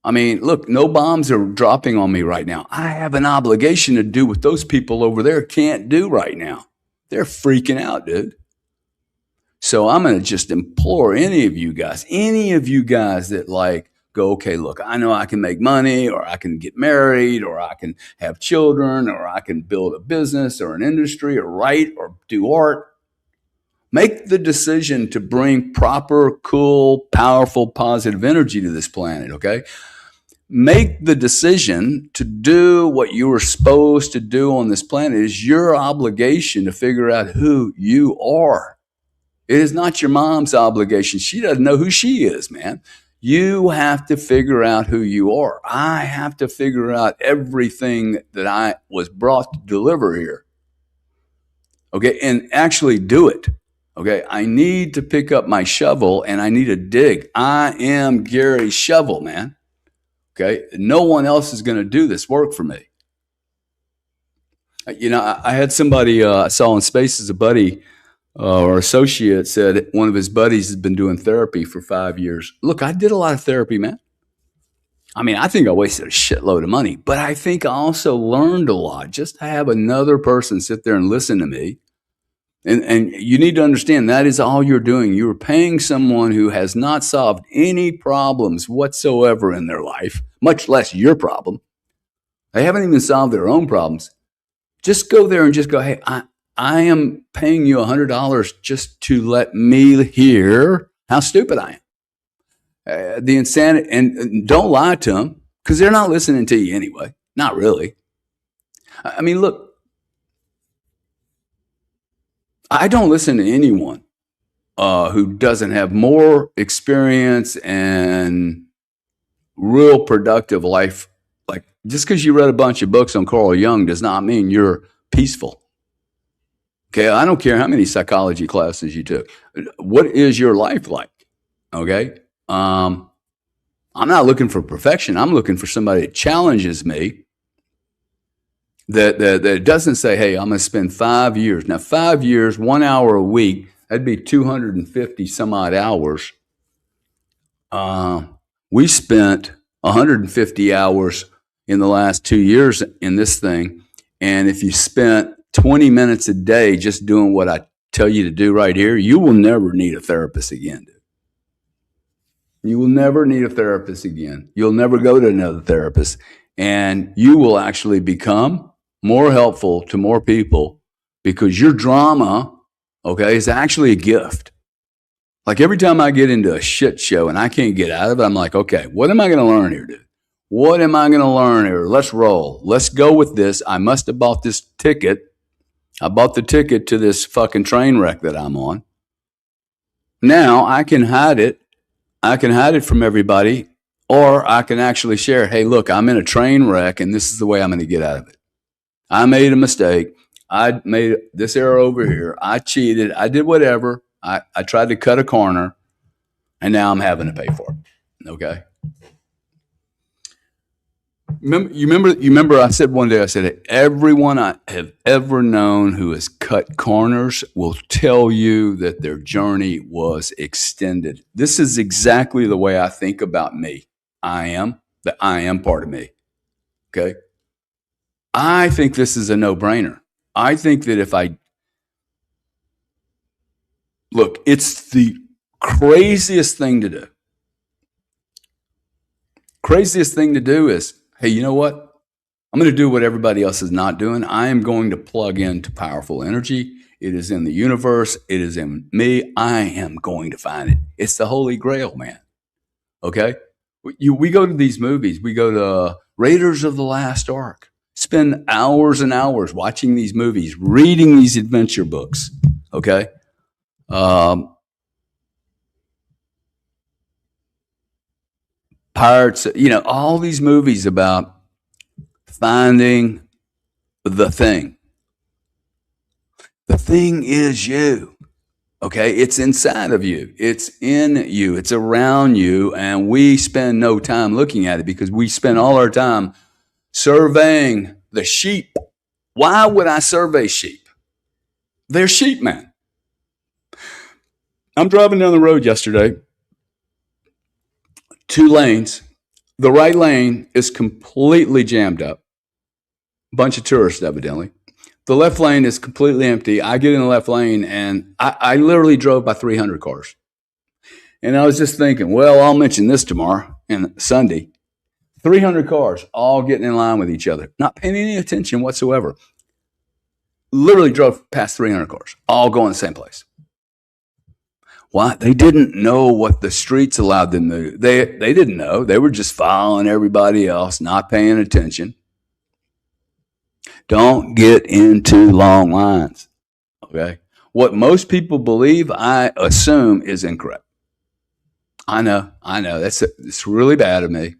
Speaker 3: I mean, look, no bombs are dropping on me right now. I have an obligation to do what those people over there can't do right now. They're freaking out, dude. So I'm going to just implore any of you guys that like go, okay, look, I know I can make money, or I can get married, or I can have children, or I can build a business or an industry, or write or do art. Make the decision to bring proper, cool, powerful, positive energy to this planet, okay? Make the decision to do what you were supposed to do on this planet. It is your obligation to figure out who you are. It is not your mom's obligation. She doesn't know who she is, man. You have to figure out who you are. I have to figure out everything that I was brought to deliver here, okay, and actually do it. Okay, I need to pick up my shovel and I need to dig. I am Gary Shovel, man. Okay, no one else is going to do this work for me. You know, I had somebody I saw in Spaces, a buddy or associate said one of his buddies has been doing therapy for 5 years. Look, I did a lot of therapy, man. I mean, I think I wasted a shitload of money, but I think I also learned a lot just to have another person sit there and listen to me. And you need to understand that is all you're doing. You're paying someone who has not solved any problems whatsoever in their life, much less your problem. They haven't even solved their own problems. Just go there and just go, hey, I am paying you $100 just to let me hear how stupid I am. The insanity, and don't lie to them because they're not listening to you anyway. Not really. I mean, look, I don't listen to anyone who doesn't have more experience and real productive life. Like just because you read a bunch of books on Carl Jung does not mean you're peaceful. Okay, I don't care how many psychology classes you took. What is your life like? Okay, I'm not looking for perfection. I'm looking for somebody that challenges me. That doesn't say, hey, I'm going to spend 5 years. Now, 5 years, 1 hour a week, that'd be 250 some odd hours. We spent 150 hours in the last 2 years in this thing. And if you spent 20 minutes a day just doing what I tell you to do right here, you will never need a therapist again, dude. You will never need a therapist again. You'll never go to another therapist. And you will actually become more helpful to more people because your drama, okay, is actually a gift. Like every time I get into a shit show and I can't get out of it, I'm like, okay, what am I going to learn here, dude? What am I going to learn here? Let's roll. Let's go with this. I must have bought this ticket. I bought the ticket to this fucking train wreck that I'm on. Now I can hide it. I can hide it from everybody, or I can actually share, hey, look, I'm in a train wreck and this is the way I'm going to get out of it. I made a mistake. I made this error over here. I cheated. I did whatever. I tried to cut a corner, and now I'm having to pay for it. Okay. You remember I said one day, I said, everyone I have ever known who has cut corners will tell you that their journey was extended. This is exactly the way I think about me. I am part of me. Okay. I think this is a no-brainer. I think that if I look, it's the craziest thing to do. Craziest thing to do is, hey, you know what? I'm going to do what everybody else is not doing. I am going to plug into powerful energy. It is in the universe. It is in me. I am going to find it. It's the Holy Grail, man. Okay? We go to these movies. We go to Raiders of the Lost Ark. Spend hours and hours watching these movies, reading these adventure books. Okay? Pirates, all these movies about finding the thing. The thing is you. Okay, it's inside of you. It's in you. It's around you. And we spend no time looking at it because we spend all our time surveying the sheep. Why would I survey sheep? They're sheep, man. I'm driving down the road yesterday, 2 lanes. The right lane is completely jammed up. Bunch of tourists, evidently. The left lane is completely empty. I get in the left lane and I literally drove by 300 cars. And I was just thinking, well, I'll mention this tomorrow and Sunday. 300 cars all getting in line with each other, not paying any attention whatsoever. Literally drove past 300 cars, all going the same place. Why? They didn't know what the streets allowed them to do. They didn't know. They were just following everybody else, not paying attention. Don't get into long lines, okay? What most people believe, I assume, is incorrect. I know. It's really bad of me.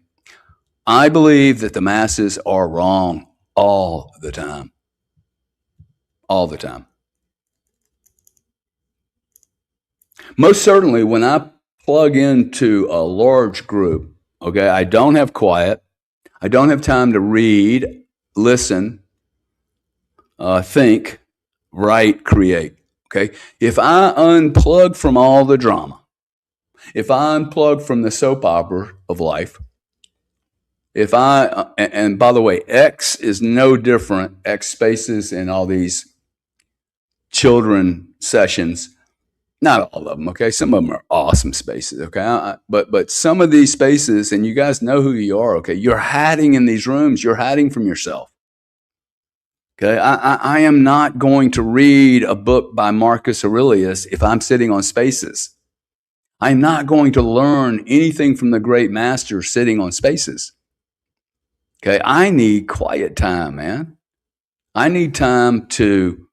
Speaker 3: I believe that the masses are wrong all the time. All the time. Most certainly, when I plug into a large group, okay, I don't have quiet. I don't have time to read, listen, think, write, create. Okay. If I unplug from all the drama, if I unplug from the soap opera of life, and by the way, X is no different, X spaces and all these children sessions, not all of them. Okay. Some of them are awesome spaces. Okay. But some of these spaces, and you guys know who you are. Okay. You're hiding in these rooms. You're hiding from yourself. Okay, I am not going to read a book by Marcus Aurelius if I'm sitting on spaces. I'm not going to learn anything from the great master sitting on spaces. Okay, I need quiet time, man. I need time to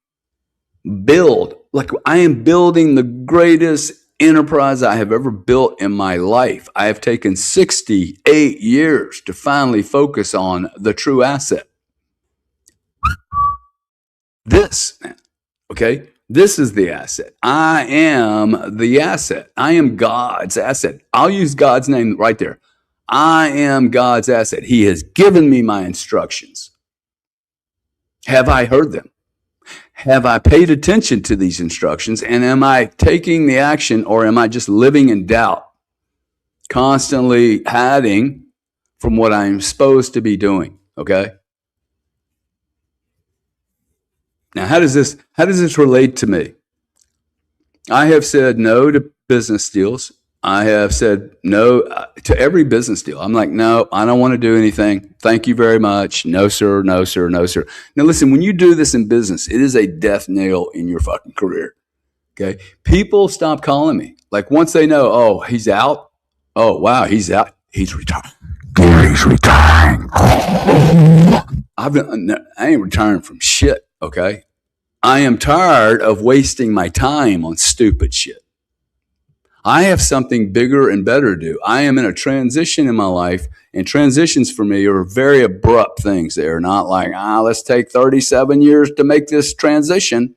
Speaker 3: build. Like I am building the greatest enterprise I have ever built in my life. I have taken 68 years to finally focus on the true asset. This, okay? This is the asset. I am the asset. I am God's asset. I'll use God's name right there. I am God's asset. He has given me my instructions. Have I heard them? Have I paid attention to these instructions? And am I taking the action, or am I just living in doubt, constantly hiding from what I'm supposed to be doing? Okay? Now, how does this relate to me? I have said no to business deals. I have said no to every business deal. I'm like, no, I don't want to do anything. Thank you very much. No, sir. No, sir. No, sir. Now, listen, when you do this in business, it is a death nail in your fucking career. Okay. People stop calling me. Like once they know, oh, he's out. Oh, wow. He's out. He's retired. Gary's retiring. I ain't retiring from shit. Okay. I am tired of wasting my time on stupid shit. I have something bigger and better to do. I am in a transition in my life, and transitions for me are very abrupt things. They're not like, let's take 37 years to make this transition.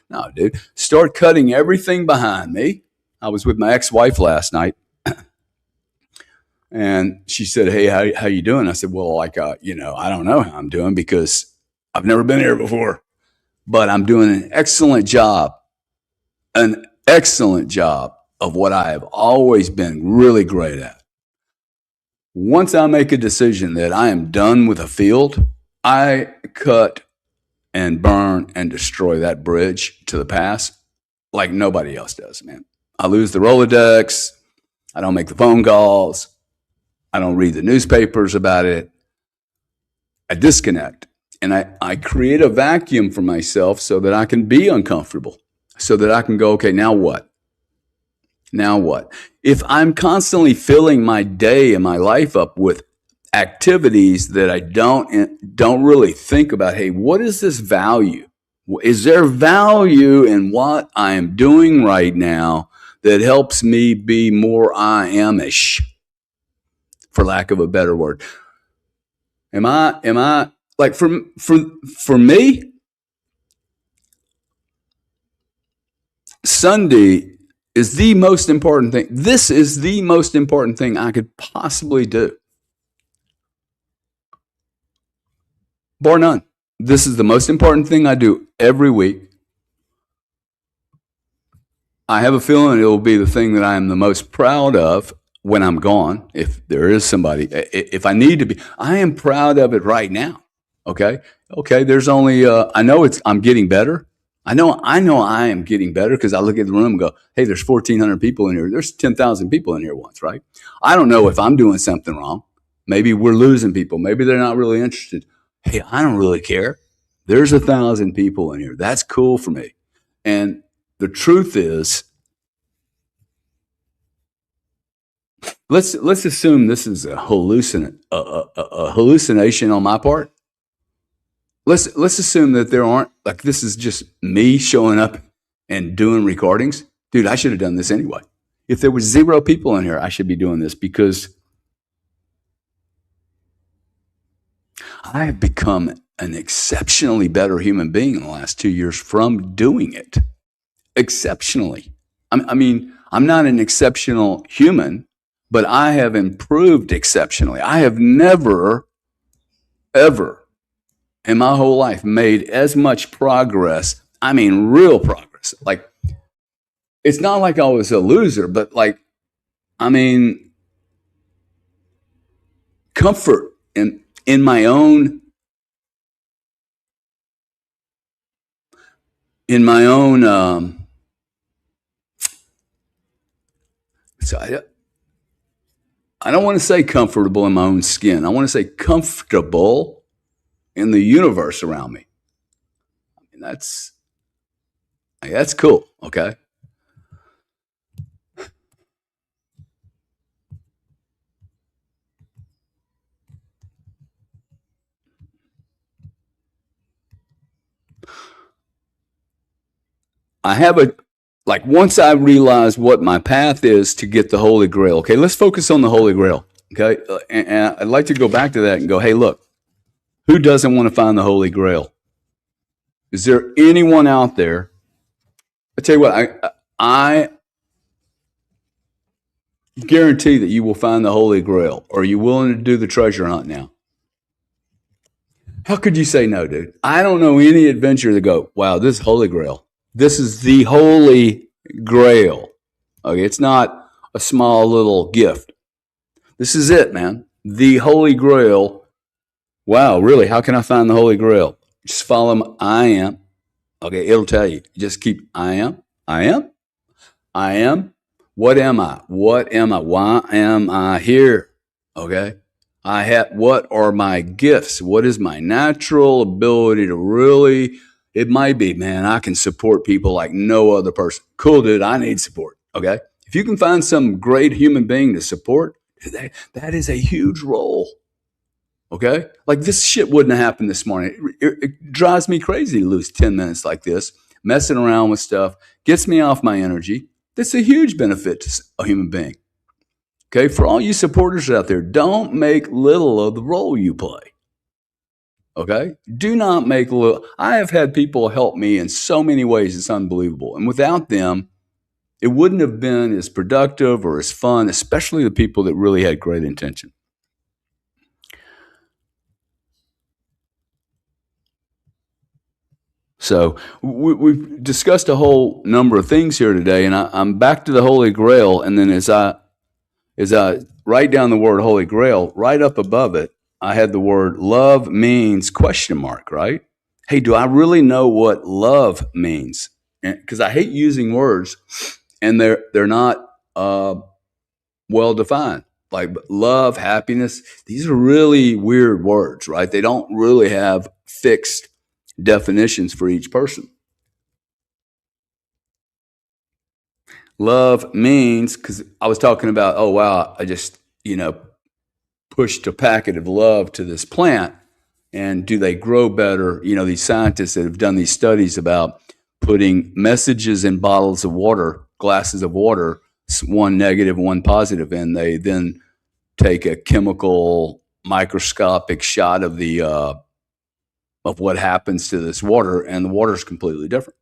Speaker 3: No, dude, start cutting everything behind me. I was with my ex-wife last night, and she said, hey, how you doing? I said, well, I don't know how I'm doing because I've never been here before. But I'm doing an excellent job of what I have always been really great at. Once I make a decision that I am done with a field, I cut and burn and destroy that bridge to the past like nobody else does, man. I lose the Rolodex. I don't make the phone calls. I don't read the newspapers about it. I disconnect and I create a vacuum for myself so that I can be uncomfortable, so that I can go, okay, now what? Now what? If I'm constantly filling my day and my life up with activities that I don't really think about, hey, what is this value? Is there value in what I am doing right now that helps me be more I am-ish, for lack of a better word? Am I like for me, Sunday is the most important thing. This is the most important thing I could possibly do. Bar none. This is the most important thing I do every week. I have a feeling it will be the thing that I am the most proud of when I'm gone. If there is somebody, if I need to be, I am proud of it right now. Okay. Okay. There's only, I'm getting better. I know I am getting better because I look at the room and go, hey, there's 1,400 people in here. There's 10,000 people in here once, right? I don't know if I'm doing something wrong. Maybe we're losing people. Maybe they're not really interested. Hey, I don't really care. There's 1,000 people in here. That's cool for me. And the truth is, let's assume this is a hallucination on my part. Let's assume that there aren't, like, this is just me showing up and doing recordings. Dude, I should have done this anyway. If there was 0 people in here, I should be doing this because I have become an exceptionally better human being in the last 2 years from doing it. Exceptionally. I mean, I'm not an exceptional human, but I have improved exceptionally. I have never, ever in my whole life made as much progress. I mean, real progress. Like, it's not like I was a loser, but like, I mean, comfort in my own, so I don't want to say comfortable in my own skin. I want to say comfortable in the universe around me. And that's cool. Okay. I have once I realize what my path is to get the Holy Grail. Okay. Let's focus on the Holy Grail. Okay. And I'd like to go back to that and go, hey, look, who doesn't want to find the Holy Grail? Is there anyone out there? I tell you what, I guarantee that you will find the Holy Grail. Are you willing to do the treasure hunt now? How could you say no, dude? I don't know any adventure to go, wow, this is Holy Grail. This is the Holy Grail. Okay, it's not a small little gift. This is it, man. The Holy Grail. Wow, really? How can I find the Holy Grail? Just follow them. I am. Okay, it'll tell you. Just keep I am. I am. I am. What am I? What am I? Why am I here? Okay. What are my gifts? What is my natural ability to really, it might be, man, I can support people like no other person. Cool, dude. I need support. Okay. If you can find some great human being to support, that is a huge role. Okay. Like, this shit wouldn't have happened this morning. It drives me crazy to lose 10 minutes like this, messing around with stuff, gets me off my energy. That's a huge benefit to a human being. Okay, for all you supporters out there, don't make little of the role you play. Okay, do not make little. I have had people help me in so many ways, it's unbelievable. And without them, it wouldn't have been as productive or as fun, especially the people that really had great intention. So we've discussed a whole number of things here today, and I'm back to the Holy Grail. And then as I write down the word Holy Grail, right up above it, I had the word love means question mark, right? Hey, do I really know what love means? Because I hate using words and they're not well defined. Like love, happiness, these are really weird words, right? They don't really have fixed definitions for each person. Love means, because I was talking about, oh, wow, I just, pushed a packet of love to this plant. And do they grow better? These scientists that have done these studies about putting messages in bottles of water, glasses of water, one negative, one positive, and they then take a chemical microscopic shot of the of what happens to this water, and the water is completely different.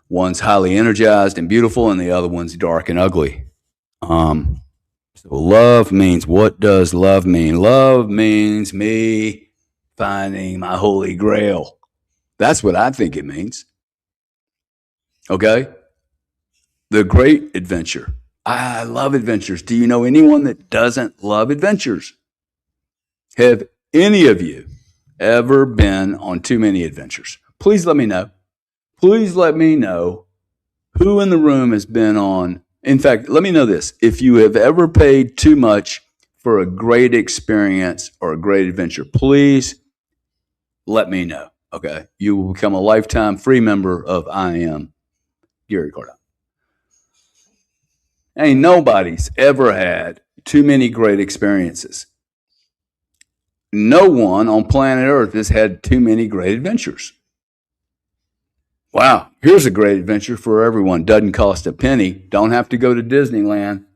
Speaker 3: One's highly energized and beautiful, and the other one's dark and ugly. So love means, what does love mean? Love means me finding my holy grail. That's what I think it means. Okay? The great adventure. I love adventures. Do you know anyone that doesn't love adventures? Have any of you ever been on too many adventures? Please let me know. Please let me know who in the room has been on. In fact, let me know this. If you have ever paid too much for a great experience or a great adventure, please let me know. Okay. You will become a lifetime free member of I Am Gary Cardone. Ain't nobody's ever had too many great experiences. No one on planet Earth has had too many great adventures. Wow, here's a great adventure for everyone. Doesn't cost a penny. Don't have to go to Disneyland.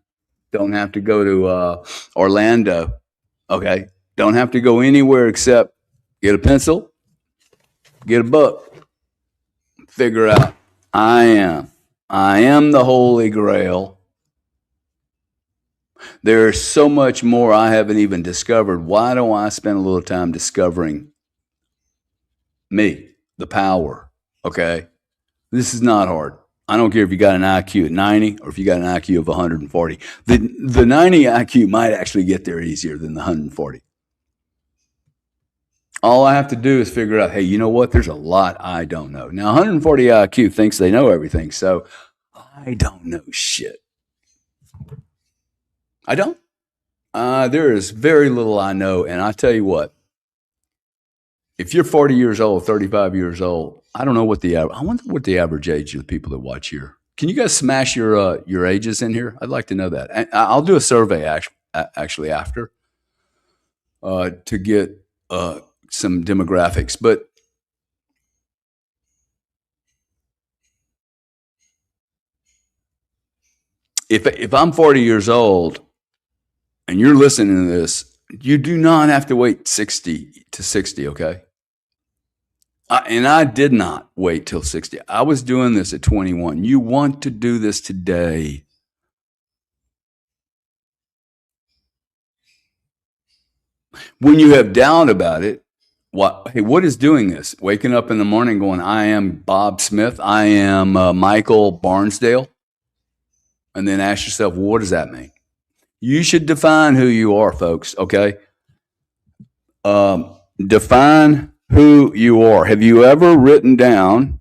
Speaker 3: Don't have to go to Orlando. Okay. Don't have to go anywhere except get a pencil, get a book, figure out I am the Holy Grail. There's so much more I haven't even discovered. Why don't I spend a little time discovering me, the power? Okay. This is not hard. I don't care if you got an IQ at 90 or if you got an IQ of 140. The 90 IQ might actually get there easier than the 140. All I have to do is figure out, hey, you know what? There's a lot I don't know. Now, 140 IQ thinks they know everything, so I don't know shit. I don't. There is very little I know, and I tell you what, if you're 40 years old, 35 years old, I don't know what I wonder what the average age of the people that watch here. Can you guys smash your ages in here? I'd like to know that. I'll do a survey actually after to get some demographics. But if I'm 40 years old and you're listening to this, you do not have to wait 60 to 60, okay? And I did not wait till 60. I was doing this at 21. You want to do this today. When you have doubt about it, what is doing this? Waking up in the morning going, I am Bob Smith. I am Michael Barnesdale. And then ask yourself, well, what does that mean? You should define who you are, folks, okay? Define who you are. Have you ever written down,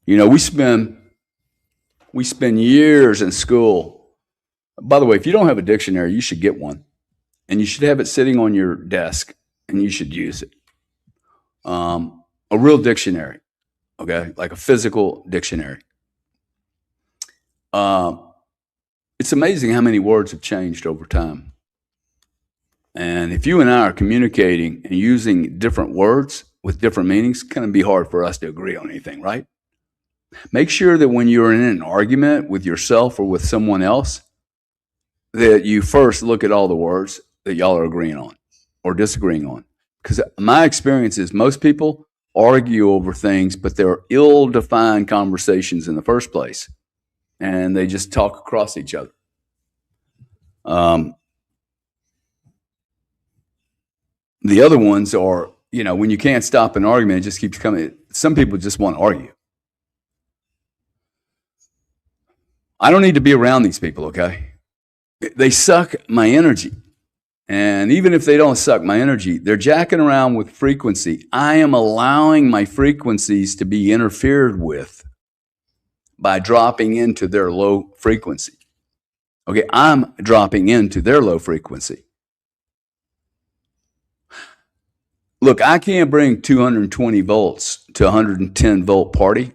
Speaker 3: we spend years in school. By the way, if you don't have a dictionary, you should get one. And you should have it sitting on your desk, and you should use it. A real dictionary, okay? Like a physical dictionary. It's amazing how many words have changed over time. And if you and I are communicating and using different words with different meanings, it's going to be hard for us to agree on anything, right? Make sure that when you're in an argument with yourself or with someone else, that you first look at all the words that y'all are agreeing on or disagreeing on. Because my experience is most people argue over things, but they're ill-defined conversations in the first place. And they just talk across each other. The other ones are, when you can't stop an argument, it just keeps coming. Some people just want to argue. I don't need to be around these people, okay? They suck my energy. And even if they don't suck my energy, they're jacking around with frequency. I am allowing my frequencies to be interfered with by dropping into their low frequency. Okay, I'm dropping into their low frequency. Look, I can't bring 220 volts to a 110 volt party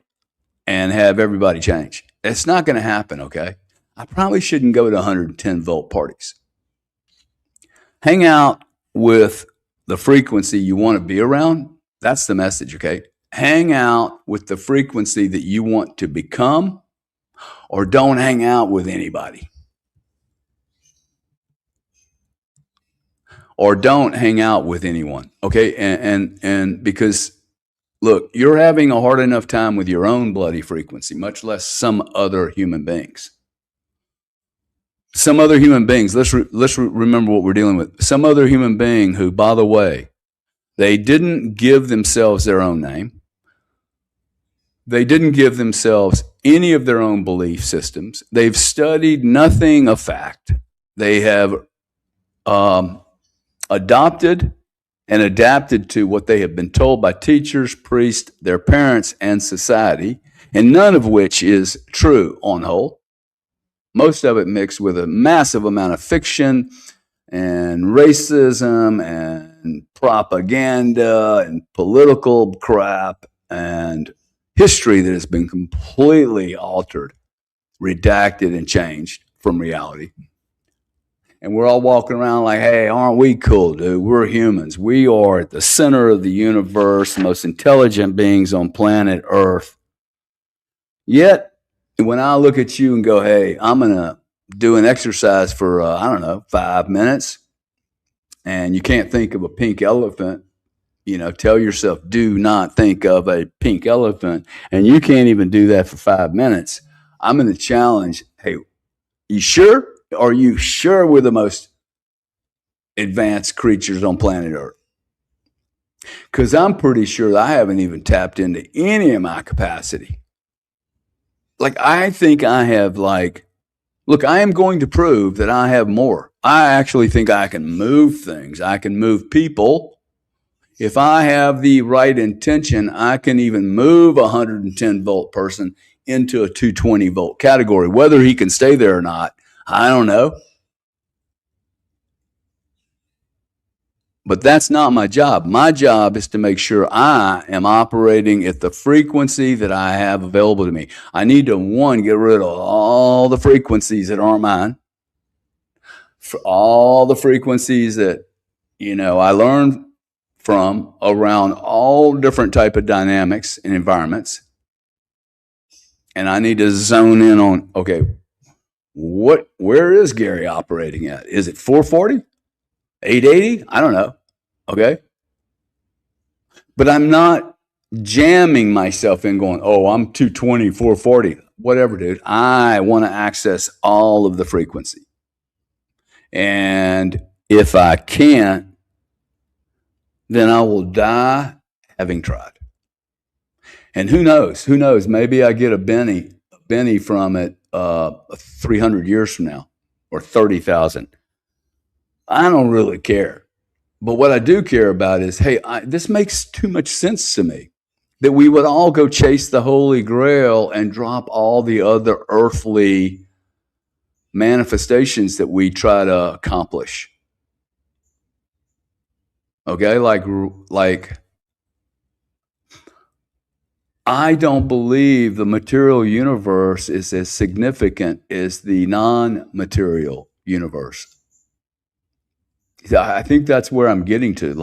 Speaker 3: and have everybody change. It's not going to happen, okay? I probably shouldn't go to 110 volt parties. Hang out with the frequency you want to be around. That's the message, okay? Hang out with the frequency that you want to become, or don't hang out with anybody. Or don't hang out with anyone, okay? And because, look, you're having a hard enough time with your own bloody frequency, much less some other human beings. Some other human beings, let's remember what we're dealing with. Some other human being who, by the way, they didn't give themselves their own name. They didn't give themselves any of their own belief systems. They've studied nothing of fact. They have adopted and adapted to what they have been told by teachers, priests, their parents, and society, and none of which is true on the whole. Most of it mixed with a massive amount of fiction and racism and propaganda and political crap and history that has been completely altered, redacted, and changed from reality. And we're all walking around like, hey, aren't we cool, dude? We're humans. We are at the center of the universe, the most intelligent beings on planet Earth. Yet, when I look at you and go, hey, I'm going to do an exercise for, 5 minutes, and you can't think of a pink elephant, tell yourself, do not think of a pink elephant, and you can't even do that for 5 minutes, I'm going to challenge, hey, you sure? Are you sure we're the most advanced creatures on planet Earth? Because I'm pretty sure I haven't even tapped into any of my capacity. I think I have, look, I am going to prove that I have more. I actually think I can move things. I can move people. If I have the right intention, I can even move a 110 volt person into a 220 volt category. Whether he can stay there or not, I don't know. But that's not my job. My job is to make sure I am operating at the frequency that I have available to me. I need to, one, get rid of all the frequencies that aren't mine. For all the frequencies that, I learned from around all different type of dynamics and environments. And I need to zone in on, okay, where is Gary operating at? Is it 440? 880? I don't know. Okay. But I'm not jamming myself in going, oh, I'm 220, 440, whatever, dude. I want to access all of the frequency. And if I can't, then I will die having tried. And who knows? Maybe I get a Benny from it 300 years from now, or 30,000. I don't really care. But what I do care about is, hey, this makes too much sense to me, that we would all go chase the Holy Grail and drop all the other earthly manifestations that we try to accomplish. Okay, like I don't believe the material universe is as significant as the non-material universe. I think that's where I'm getting to.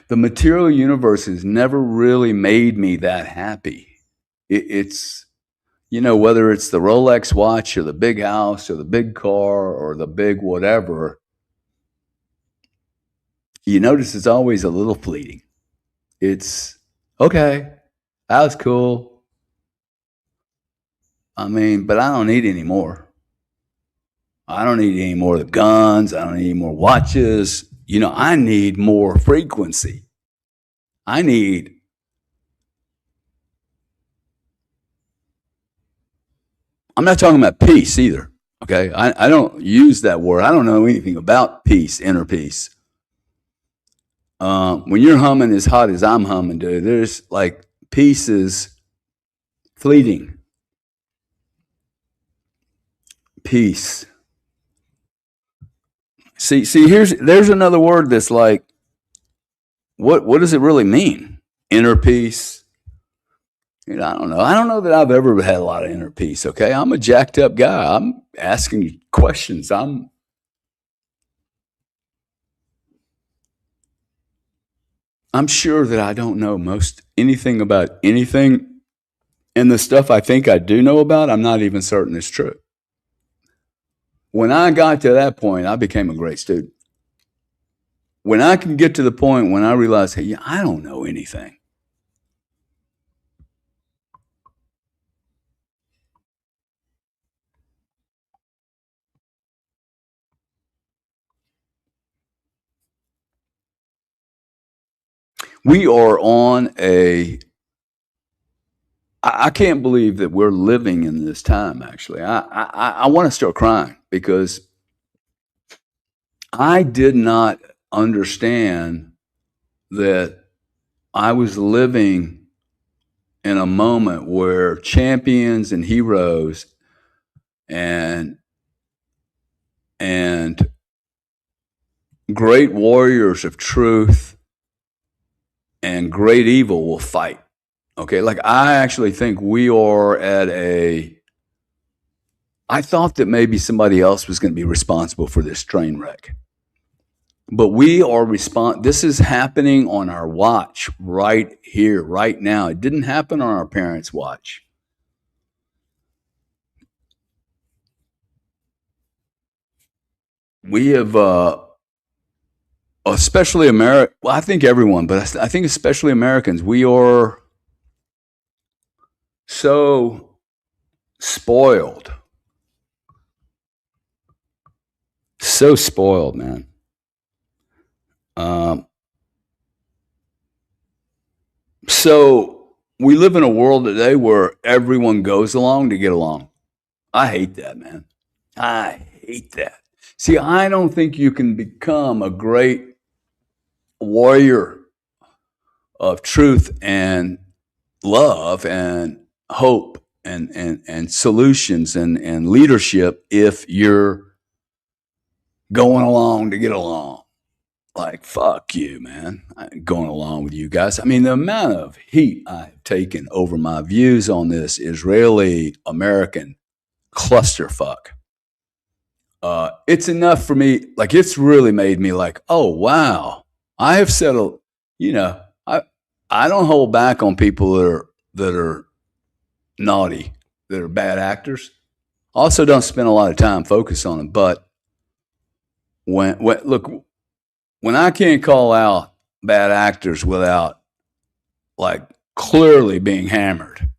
Speaker 3: The material universe has never really made me that happy. It's, whether it's the Rolex watch or the big house or the big car or the big whatever, you notice it's always a little fleeting. It's, okay, that was cool. But I don't need any more. I don't need any more of the guns. I don't need any more watches. I need more frequency. I'm not talking about peace either. Okay. I don't use that word. I don't know anything about peace, inner peace. When you're humming as hot as I'm humming, dude, there's like peace is fleeting. Peace. See, there's another word that's like, what does it really mean? Inner peace. I don't know. I don't know that I've ever had a lot of inner peace. Okay, I'm a jacked up guy. I'm asking questions. I'm sure that I don't know most anything about anything, and the stuff I think I do know about, I'm not even certain is true. When I got to that point, I became a great student. When I can get to the point when I realize, hey, yeah, I don't know anything. We are on a I can't believe that we're living in this time. Actually, I want to start crying because I did not understand that I was living in a moment where champions and heroes and and great warriors of truth and great evil will fight. Okay, like I actually think we are at a. I thought that maybe somebody else was going to be responsible for this train wreck. But we are this is happening on our watch right here, right now. It didn't happen on our parents' watch. We have, especially America. Well, I think everyone, but I think especially Americans, we are so spoiled. So spoiled, man. Um, so we live in a world today where everyone goes along to get along. I hate that, man. I hate that. See, I don't think you can become a great warrior of truth and love and hope and solutions and leadership if you're going along to get along. Like, fuck you, man. I ain't going along with you guys. I mean, the amount of heat I've taken over my views on this Israeli American clusterfuck. It's enough for me. Like, it's really made me like, oh, wow. I have settled, you know, I don't hold back on people that are naughty, that are bad actors. Also, don't spend a lot of time focused on them. But look, when I can't call out bad actors without like clearly being hammered,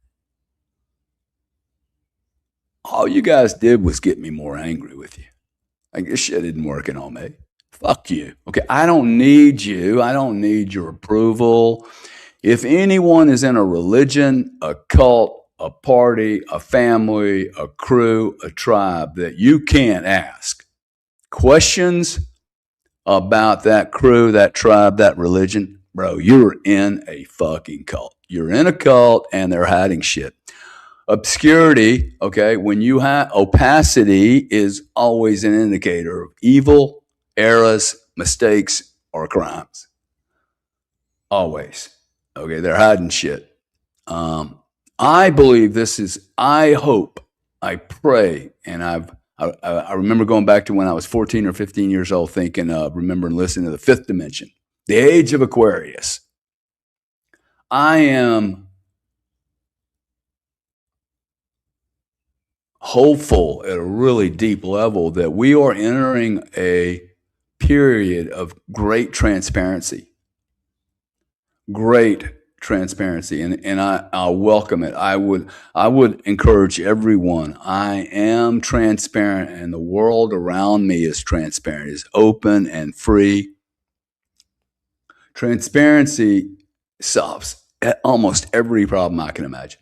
Speaker 3: all you guys did was get me more angry with you. Like, this shit isn't working on me. Fuck you. Okay, I don't need you. I don't need your approval. If anyone is in a religion, a cult, a party, a family, a crew, a tribe that you can't ask questions about that crew, that tribe, that religion, bro, you're in a fucking cult. You're in a cult and they're hiding shit. Obscurity, okay, when you have opacity is always an indicator of evil, errors, mistakes, or crimes. Always. Okay, they're hiding shit. I believe this is, I hope, I pray, and I remember going back to when I was 14 or 15 years old thinking, remembering listening to The Fifth Dimension, The Age of Aquarius. I am hopeful at a really deep level that we are entering a period of great transparency. Great transparency, and I welcome it. I would encourage everyone. I am transparent, and the world around me is transparent, is open and free. Transparency solves almost every problem I can imagine.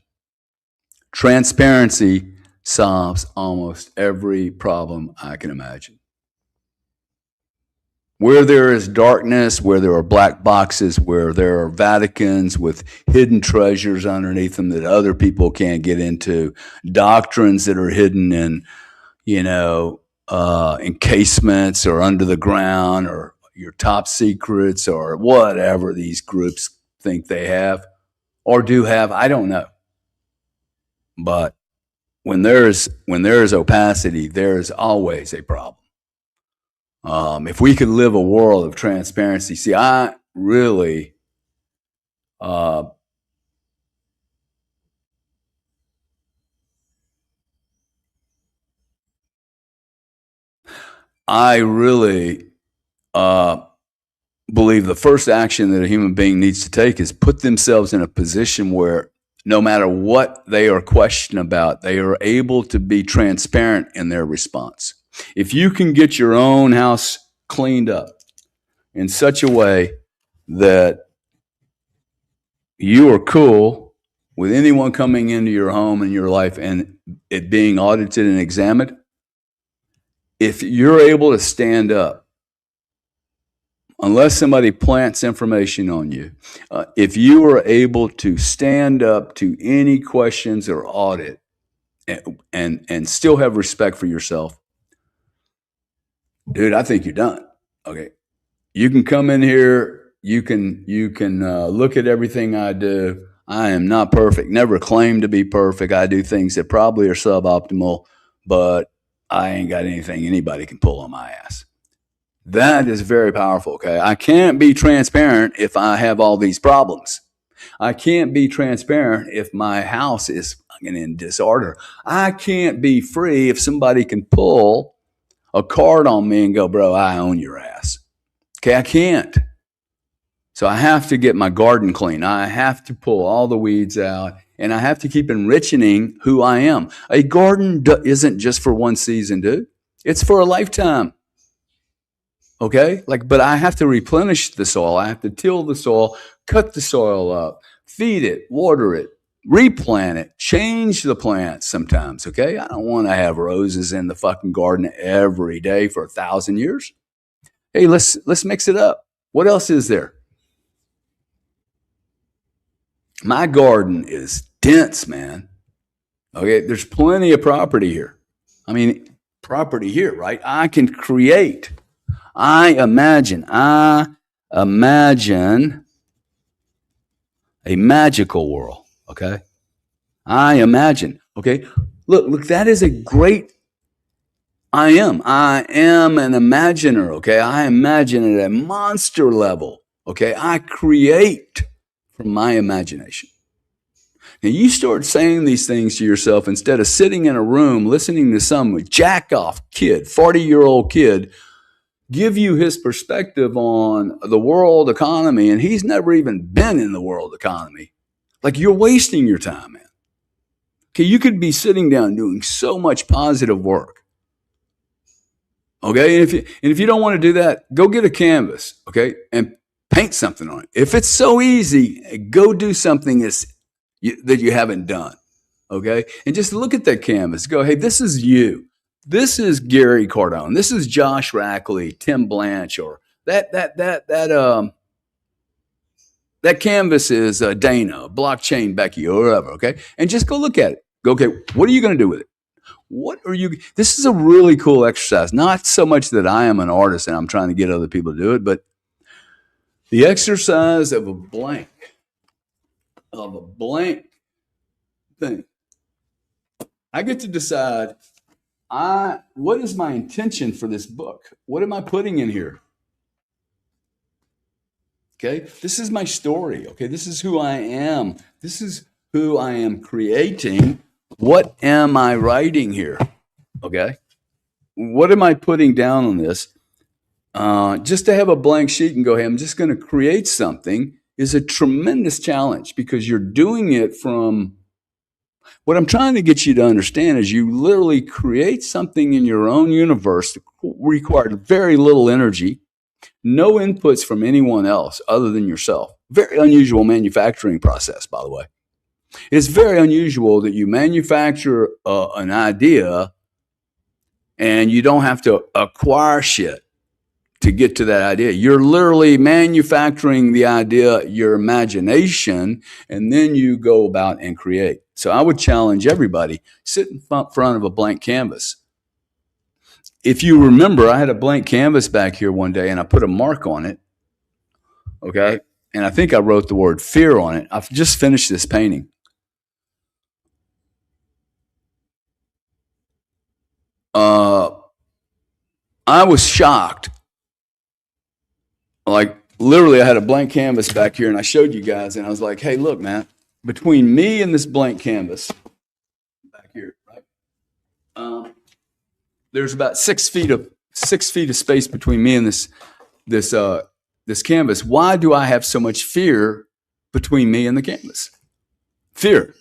Speaker 3: Transparency solves almost every problem I can imagine. Where there is darkness, where there are black boxes, where there are Vaticans with hidden treasures underneath them that other people can't get into, doctrines that are hidden in, encasements or under the ground or your top secrets or whatever these groups think they have or do have, I don't know. But when there is opacity, there is always a problem. If we could live a world of transparency, see, I really, I really believe the first action that a human being needs to take is put themselves in a position where no matter what they are questioned about, they are able to be transparent in their response. If you can get your own house cleaned up in such a way that you are cool with anyone coming into your home and your life and it being audited and examined, if you're able to stand up, unless somebody plants information on you, if you are able to stand up to any questions or audit and still have respect for yourself, dude, I think you're done. Okay. You can come in here. You can look at everything I do. I am not perfect. Never claim to be perfect. I do things that probably are suboptimal, but I ain't got anything anybody can pull on my ass. That is very powerful. Okay. I can't be transparent if I have all these problems. I can't be transparent if my house is in disorder. I can't be free if somebody can pull a card on me and go, bro, I own your ass. Okay, I can't. So I have to get my garden clean. I have to pull all the weeds out, and I have to keep enriching who I am. A garden isn't just for one season, dude. It's for a lifetime. Okay? But I have to replenish the soil. I have to till the soil, cut the soil up, feed it, water it, replant it, change the plants sometimes, okay? I don't want to have roses in the fucking garden every day for 1,000 years. Hey, let's mix it up. What else is there? My garden is dense, man. Okay, there's plenty of property here. I mean, property here, right? I can create. I imagine a magical world, okay? I imagine, okay? Look, that is a great I am an imaginer, okay? I imagine at a monster level, okay? I create from my imagination. Now, you start saying these things to yourself instead of sitting in a room listening to some jack-off kid, 40-year-old kid, give you his perspective on the world economy, and he's never even been in the world economy. You're wasting your time, man. Okay, you could be sitting down doing so much positive work. Okay, and if you don't want to do that, go get a canvas, okay, and paint something on it. If it's so easy, go do something that you haven't done, okay, and just look at that canvas. Go, hey, this is you. This is Gary Cardone. This is Josh Rackley, Tim Blanch, or that canvas is Dana, Blockchain Becky, or whatever, okay, and just go look at it. Go, okay, what are you going to do with it? This is a really cool exercise. Not so much that I am an artist and I'm trying to get other people to do it, but the exercise of a blank thing. I get to decide, what is my intention for this book? What am I putting in here? Okay, this is my story. Okay, this is who I am. This is who I am creating. What am I writing here? Okay. What am I putting down on this? Just to have a blank sheet and go, hey, I'm just going to create something is a tremendous challenge because you're doing it from what I'm trying to get you to understand is you literally create something in your own universe that requires very little energy, no inputs from anyone else other than yourself. Very unusual manufacturing process, by the way. It's very unusual that you manufacture an idea and you don't have to acquire shit to get to that idea. You're literally manufacturing the idea, your imagination, and then you go about and create. So I would challenge everybody, sit in front of a blank canvas. If you remember, I had a blank canvas back here one day and I put a mark on it. Okay. And I think I wrote the word fear on it. I've just finished this painting. I was shocked. Like, literally, I had a blank canvas back here and I showed you guys and I was like, hey, look, man, between me and this blank canvas back here, right? There's about 6 feet of space between me and this canvas. Why do I have so much fear between me and the canvas? Fear.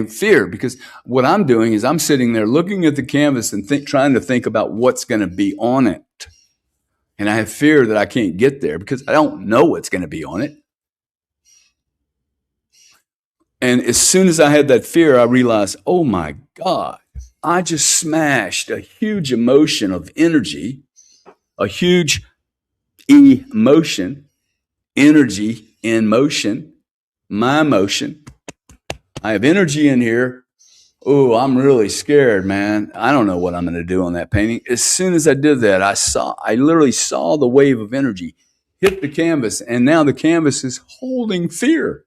Speaker 3: Fear, because what I'm doing is I'm sitting there looking at the canvas and trying to think about what's going to be on it. And I have fear that I can't get there because I don't know what's going to be on it. And as soon as I had that fear, I realized, oh my God, I just smashed a huge emotion of energy, a huge emotion, energy in motion, my motion. I have energy in here. Oh, I'm really scared, man. I don't know what I'm going to do on that painting. As soon as I did that, I literally saw the wave of energy hit the canvas, and now the canvas is holding fear.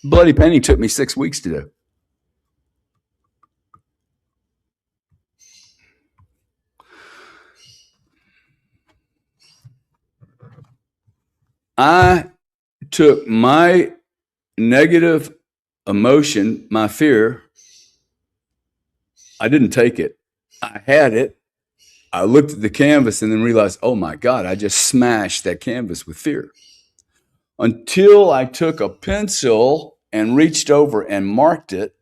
Speaker 3: Bloody painting took me 6 weeks to do. I took my negative emotion, my fear, I didn't take it. I had it. I looked at the canvas and then realized, oh my God, I just smashed that canvas with fear. Until I took a pencil and reached over and marked it.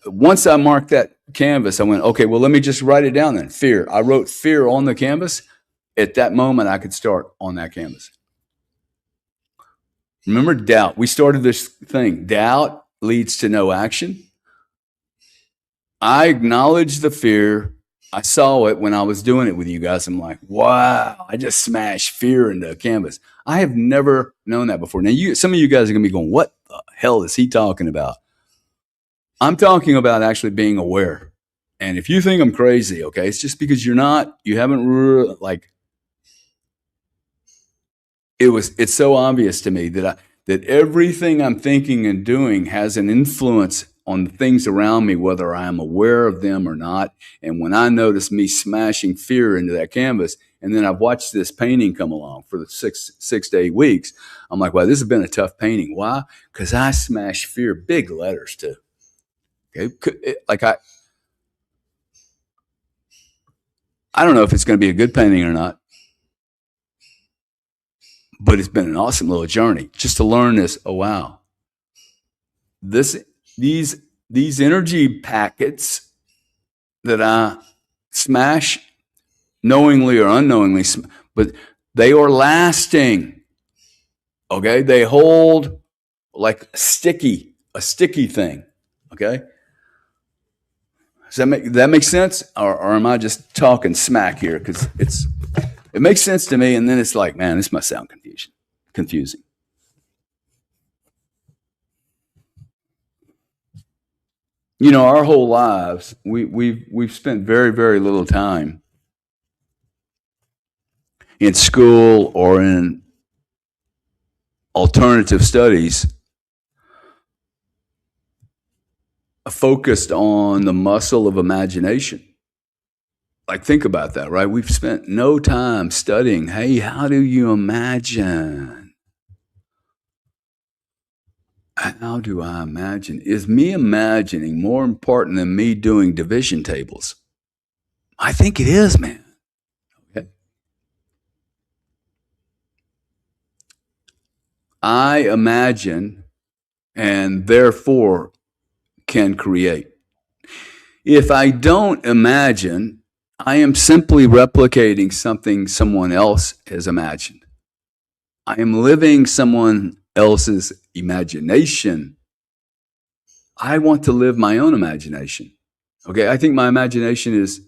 Speaker 3: Once I marked that canvas, I went, okay, well, let me just write it down then. Fear. I wrote fear on the canvas. At that moment, I could start on that canvas. Remember doubt. We started this thing. Doubt leads to no action. I acknowledged the fear. I saw it when I was doing it with you guys. I'm like, wow, I just smashed fear into a canvas. I have never known that before. Now, some of you guys are going to be going, what the hell is he talking about? I'm talking about actually being aware. And if you think I'm crazy, okay, it's just because you haven't it's so obvious to me that everything I'm thinking and doing has an influence on the things around me, whether I am aware of them or not. And when I notice me smashing fear into that canvas, and then I've watched this painting come along for the 6 to 8 weeks, I'm like, wow, this has been a tough painting. Why? Because I smashed fear, big letters too. Okay, I don't know if it's going to be a good painting or not, but it's been an awesome little journey just to learn this. Oh wow, these energy packets that I smash, knowingly or unknowingly, but they are lasting. Okay, they hold like a sticky thing. Okay, does that make sense, or am I just talking smack here? Because it makes sense to me, and then it's like, man, this must sound confusing. Our whole lives, we've spent very, very little time in school or in alternative studies focused on the muscle of imagination. Like, think about that, right? We've spent no time studying, hey, how do you imagine? How do I imagine? Is me imagining more important than me doing division tables? I think it is, man. Okay. I imagine and therefore can create. If I don't imagine, I am simply replicating something someone else has imagined. I am living someone else's imagination. I want to live my own imagination. Okay, I think my imagination is,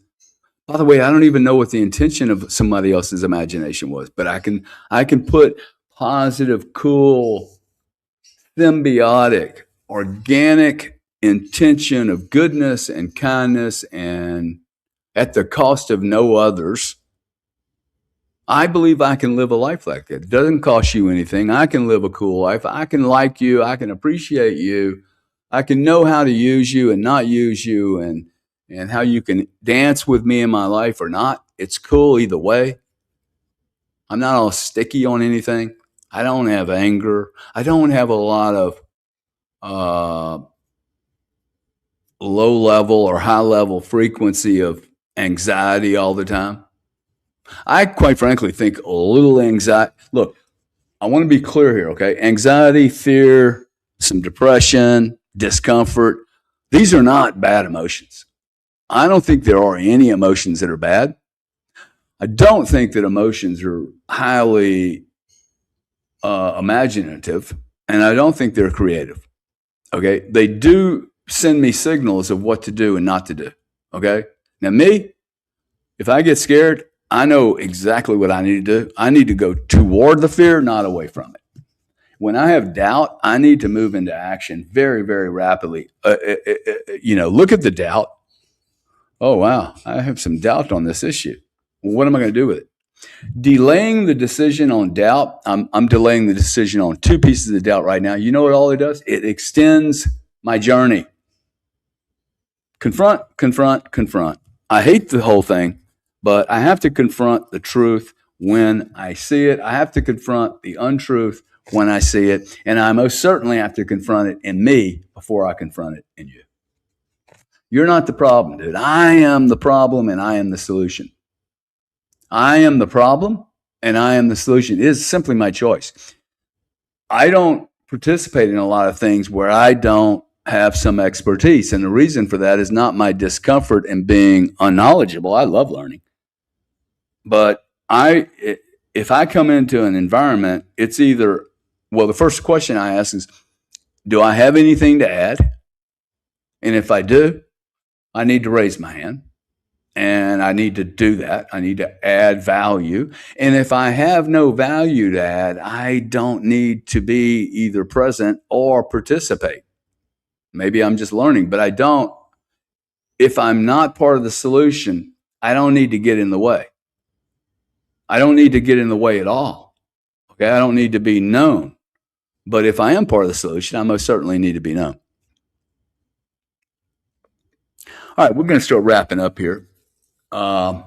Speaker 3: by the way, I don't even know what the intention of somebody else's imagination was, but I can put positive, cool, symbiotic, organic intention of goodness and kindness and at the cost of no others. I believe I can live a life like that. It doesn't cost you anything. I can live a cool life. I can like you. I can appreciate you. I can know how to use you and not use you, and how you can dance with me in my life or not. It's cool either way. I'm not all sticky on anything. I don't have anger. I don't have a lot of low level or high level frequency of anxiety all the time. I quite frankly think a little anxiety. Look, I want to be clear here, okay? Anxiety, fear, some depression, discomfort, these are not bad emotions. I don't think there are any emotions that are bad. I don't think that emotions are highly imaginative, and I don't think they're creative. Okay, they do send me signals of what to do and not to do. Okay, now me, if I get scared, I know exactly what I need to do. I need to go toward the fear, not away from it. When I have doubt, I need to move into action very, very rapidly. Look at the doubt. Oh, wow, I have some doubt on this issue. Well, what am I going to do with it? Delaying the decision on doubt, I'm delaying the decision on two pieces of doubt right now. You know what all it does? It extends my journey. Confront, confront, confront. I hate the whole thing, but I have to confront the truth when I see it. I have to confront the untruth when I see it. And I most certainly have to confront it in me before I confront it in you. You're not the problem, dude. I am the problem and I am the solution. I am the problem and I am the solution. It is simply my choice. I don't participate in a lot of things where I don't have some expertise. And the reason for that is not my discomfort in being unknowledgeable. I love learning. But if I come into an environment, it's either, well, the first question I ask is, do I have anything to add? And if I do, I need to raise my hand. And I need to do that. I need to add value. And if I have no value to add, I don't need to be either present or participate. Maybe I'm just learning, but I don't. If I'm not part of the solution, I don't need to get in the way. I don't need to get in the way at all. Okay, I don't need to be known. But if I am part of the solution, I most certainly need to be known. All right, we're going to start wrapping up here. I'd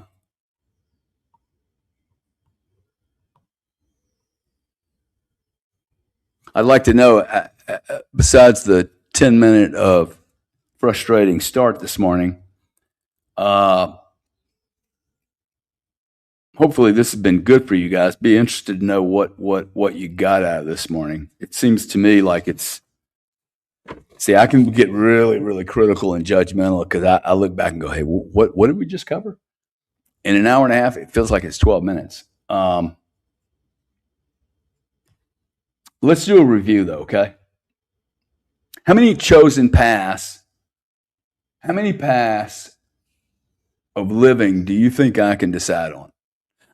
Speaker 3: like to know, besides the 10-minute of frustrating start this morning, hopefully this has been good for you guys. Be interested to know what you got out of this morning. It seems to me like I can get really, really critical and judgmental because I look back and go, hey, what did we just cover? In an hour and a half, it feels like it's 12 minutes. Let's do a review, though, okay? How many paths of living do you think I can decide on?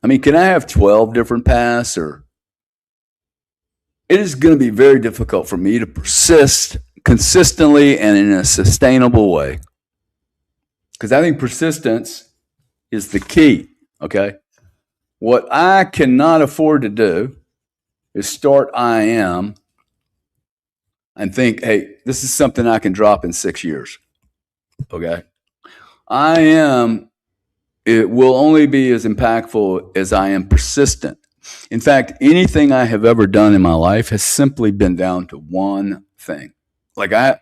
Speaker 3: I mean, can I have 12 different paths? Or it is going to be very difficult for me to persist consistently and in a sustainable way. Because I think persistence is the key, okay? What I cannot afford to do is start I am and think, hey, this is something I can drop in 6 years, okay? I am, it will only be as impactful as I am persistent. In fact, anything I have ever done in my life has simply been down to one thing. Like I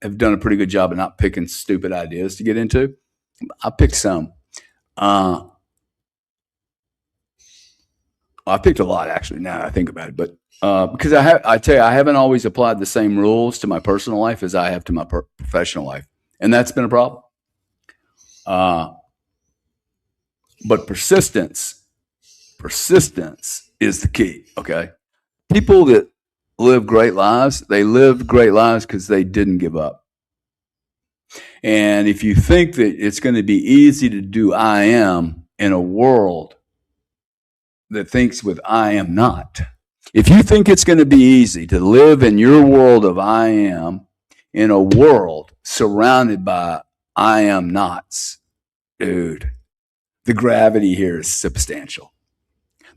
Speaker 3: have done a pretty good job of not picking stupid ideas to get into. I picked some. I picked a lot, actually, now that I think about it. But because I tell you, I haven't always applied the same rules to my personal life as I have to my professional life. And that's been a problem. But persistence is the key, okay? People that live great lives, they lived great lives because they didn't give up. And if you think that it's going to be easy to do I am in a world that thinks with I am not, if you think it's going to be easy to live in your world of I am in a world surrounded by I am nots, dude, the gravity here is substantial.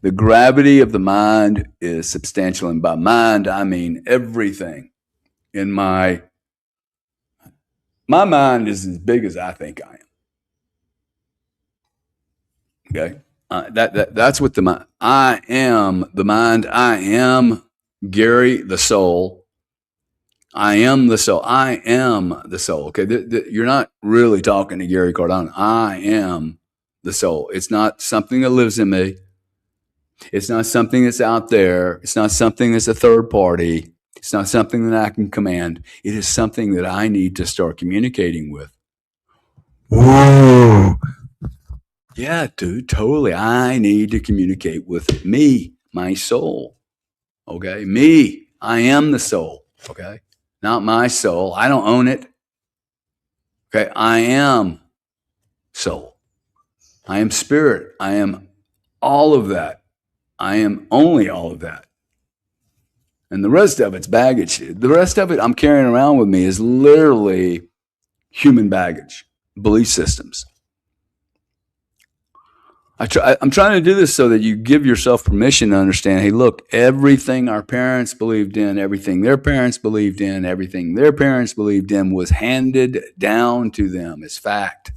Speaker 3: The gravity of the mind is substantial. And by mind, I mean everything in my mind is as big as I think I am. Okay. That's what the mind, I am the mind. I am Gary, the soul. I am the soul. I am the soul. Okay. You're not really talking to Gary Cardone. I am the soul. It's not something that lives in me. It's not something that's out there. It's not something that's a third party. It's not something that I can command. It is something that I need to start communicating with. Whoa. Yeah, dude, totally. I need to communicate with me, my soul. Okay. Me. I am the soul. Okay. Not my soul. I don't own it. Okay. I am soul. I am spirit. I am all of that. I am only all of that. And the rest of it's baggage. The rest of it I'm carrying around with me is literally human baggage, belief systems. I'm trying to do this so that you give yourself permission to understand, hey, look, everything our parents believed in, everything their parents believed in, everything their parents believed in was handed down to them as fact.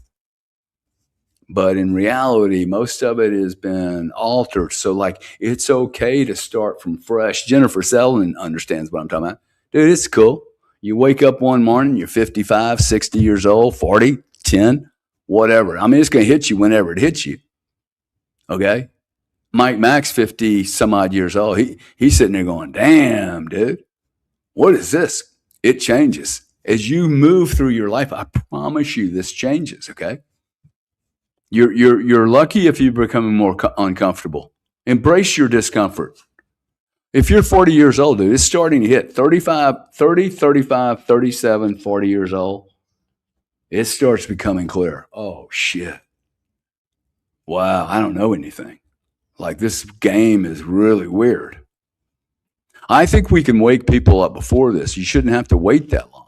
Speaker 3: But in reality, most of it has been altered. So, like, it's okay to start from fresh. Jennifer Selden understands what I'm talking about. Dude, it's cool. You wake up one morning, you're 55, 60 years old, 40, 10, whatever. I mean, it's going to hit you whenever it hits you. Okay? Mike Mack's 50 some odd years old. He's sitting there going, damn, dude, what is this? It changes. As you move through your life, I promise you this changes, okay? You're lucky if you're becoming more uncomfortable. Embrace your discomfort. If you're 40 years old, dude, it's starting to hit 35, 37, 40 years old. It starts becoming clear. Oh, shit. Wow, I don't know anything. Like, this game is really weird. I think we can wake people up before this. You shouldn't have to wait that long.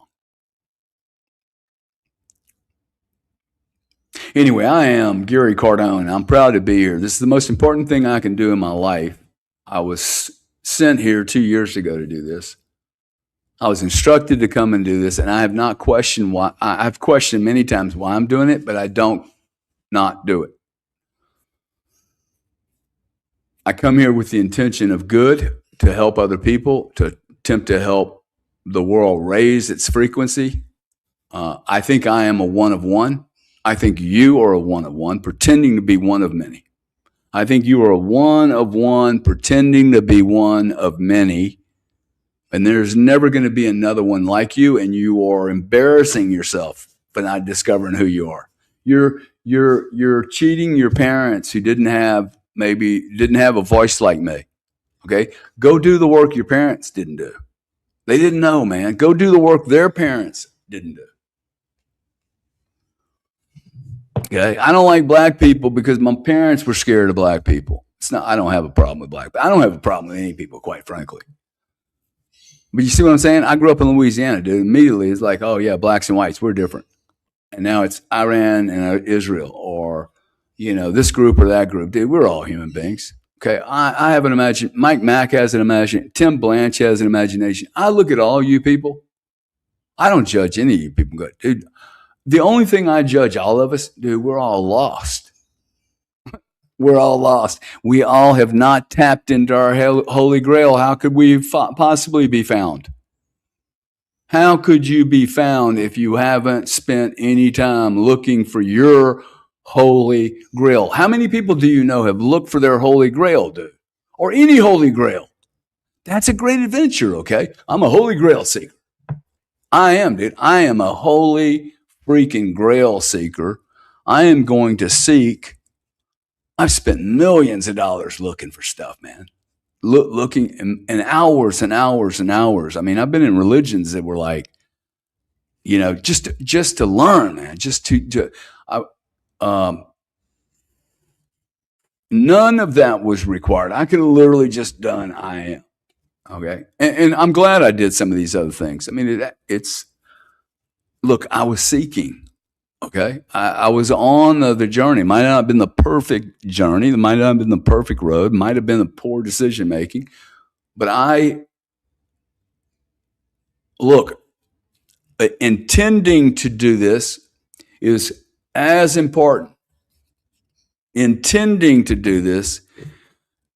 Speaker 3: Anyway, I am Gary Cardone. I'm proud to be here. This is the most important thing I can do in my life. I was sent here 2 years ago to do this. I was instructed to come and do this, and I have not questioned why. I've questioned many times why I'm doing it, but I don't not do it. I come here with the intention of good, to help other people, to attempt to help the world raise its frequency. I think I am a one of one. I think you are a one of one, pretending to be one of many. I think you are a one of one, pretending to be one of many. And there's never going to be another one like you, and you are embarrassing yourself for not discovering who you are. You're cheating your parents who didn't have a voice like me. Okay? Go do the work your parents didn't do. They didn't know, man. Go do the work their parents didn't do. Okay? I don't like black people because my parents were scared of black people. I don't have a problem with black people. I don't have a problem with any people, quite frankly. But you see what I'm saying? I grew up in Louisiana, dude. Immediately, it's like, oh, yeah, blacks and whites, we're different. And now it's Iran and Israel, or, this group or that group. Dude, we're all human beings. Okay, I have an imagination. Mike Mack has an imagination. Tim Blanche has an imagination. I look at all you people. I don't judge any of you people. Dude, the only thing I judge all of us, dude, we're all lost. We're all lost. We all have not tapped into our holy grail. How could we possibly be found? How could you be found if you haven't spent any time looking for your holy grail? How many people do you know have looked for their holy grail, dude? Or any holy grail? That's a great adventure, okay? I'm a holy grail seeker. I am, dude. I am a holy freaking grail seeker. I am going to seek. I've spent millions of dollars looking for stuff, man. looking and hours and hours and hours. I mean, I've been in religions that were like, just to learn, man, none of that was required. I could have literally just done I am. Okay. And I'm glad I did some of these other things. I mean, look, I was seeking. Okay. I was on the journey. It might not have been the perfect journey. It might not have been the perfect road. It might have been a poor decision making. But look, intending to do this is as important. Intending to do this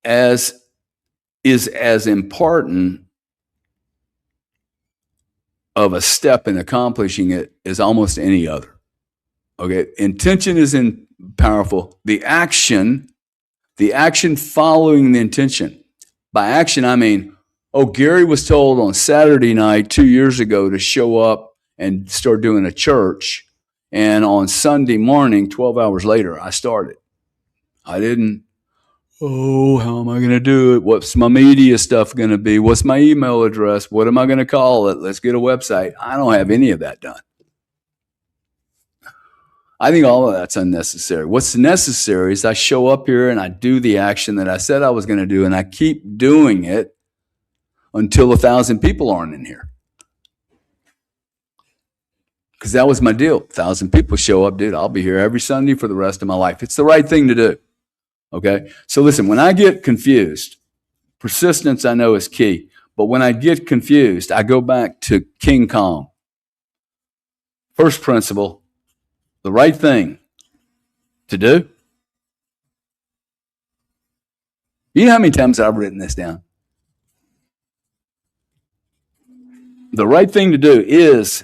Speaker 3: is as important of a step in accomplishing it as almost any other. Okay, intention is powerful. The action following the intention. By action, I mean, Gary was told on Saturday night 2 years ago to show up and start doing a church. And on Sunday morning, 12 hours later, I started. I didn't, how am I going to do it? What's my media stuff going to be? What's my email address? What am I going to call it? Let's get a website. I don't have any of that done. I think all of that's unnecessary. What's necessary is I show up here and I do the action that I said I was going to do, and I keep doing it until 1,000 people aren't in here. Because that was my deal. 1,000 people show up, dude. I'll be here every Sunday for the rest of my life. It's the right thing to do. Okay? So listen, when I get confused, persistence I know is key. But when I get confused, I go back to King Kong. First principle, the right thing to do. You know how many times I've written this down? The right thing to do is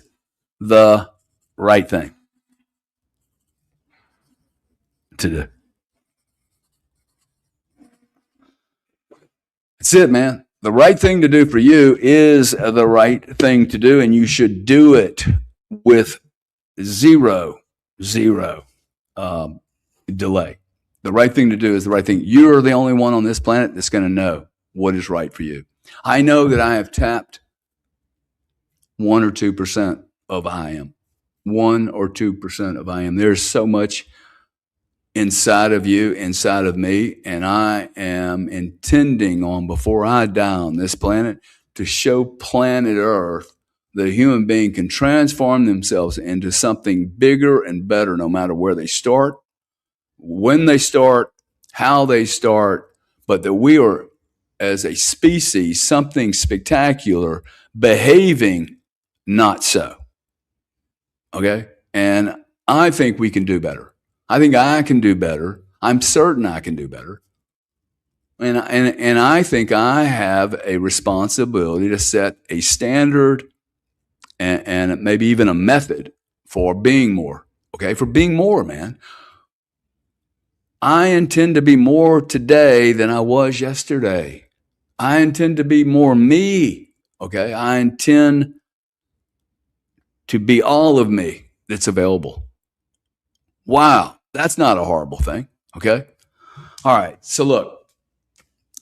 Speaker 3: the right thing to do. That's it, man. The right thing to do for you is the right thing to do, and you should do it with zero delay. The right thing to do is the right thing. You are the only one on this planet that's going to know what is right for you. I know that I have tapped 1 or 2% of I am. 1 or 2% of I am. There's so much inside of you, inside of me, and I am intending on, before I die on this planet, to show planet Earth that a human being can transform themselves into something bigger and better no matter where they start, when they start, how they start, but that we are, as a species, something spectacular, behaving not so. Okay? And I think we can do better. I think I can do better. I'm certain I can do better. And I think I have a responsibility to set a standard and maybe even a method for being more. Okay? For being more, man. I intend to be more today than I was yesterday. I intend to be more me. Okay? I intend to be all of me that's available. Wow. That's not a horrible thing. Okay? All right. So look,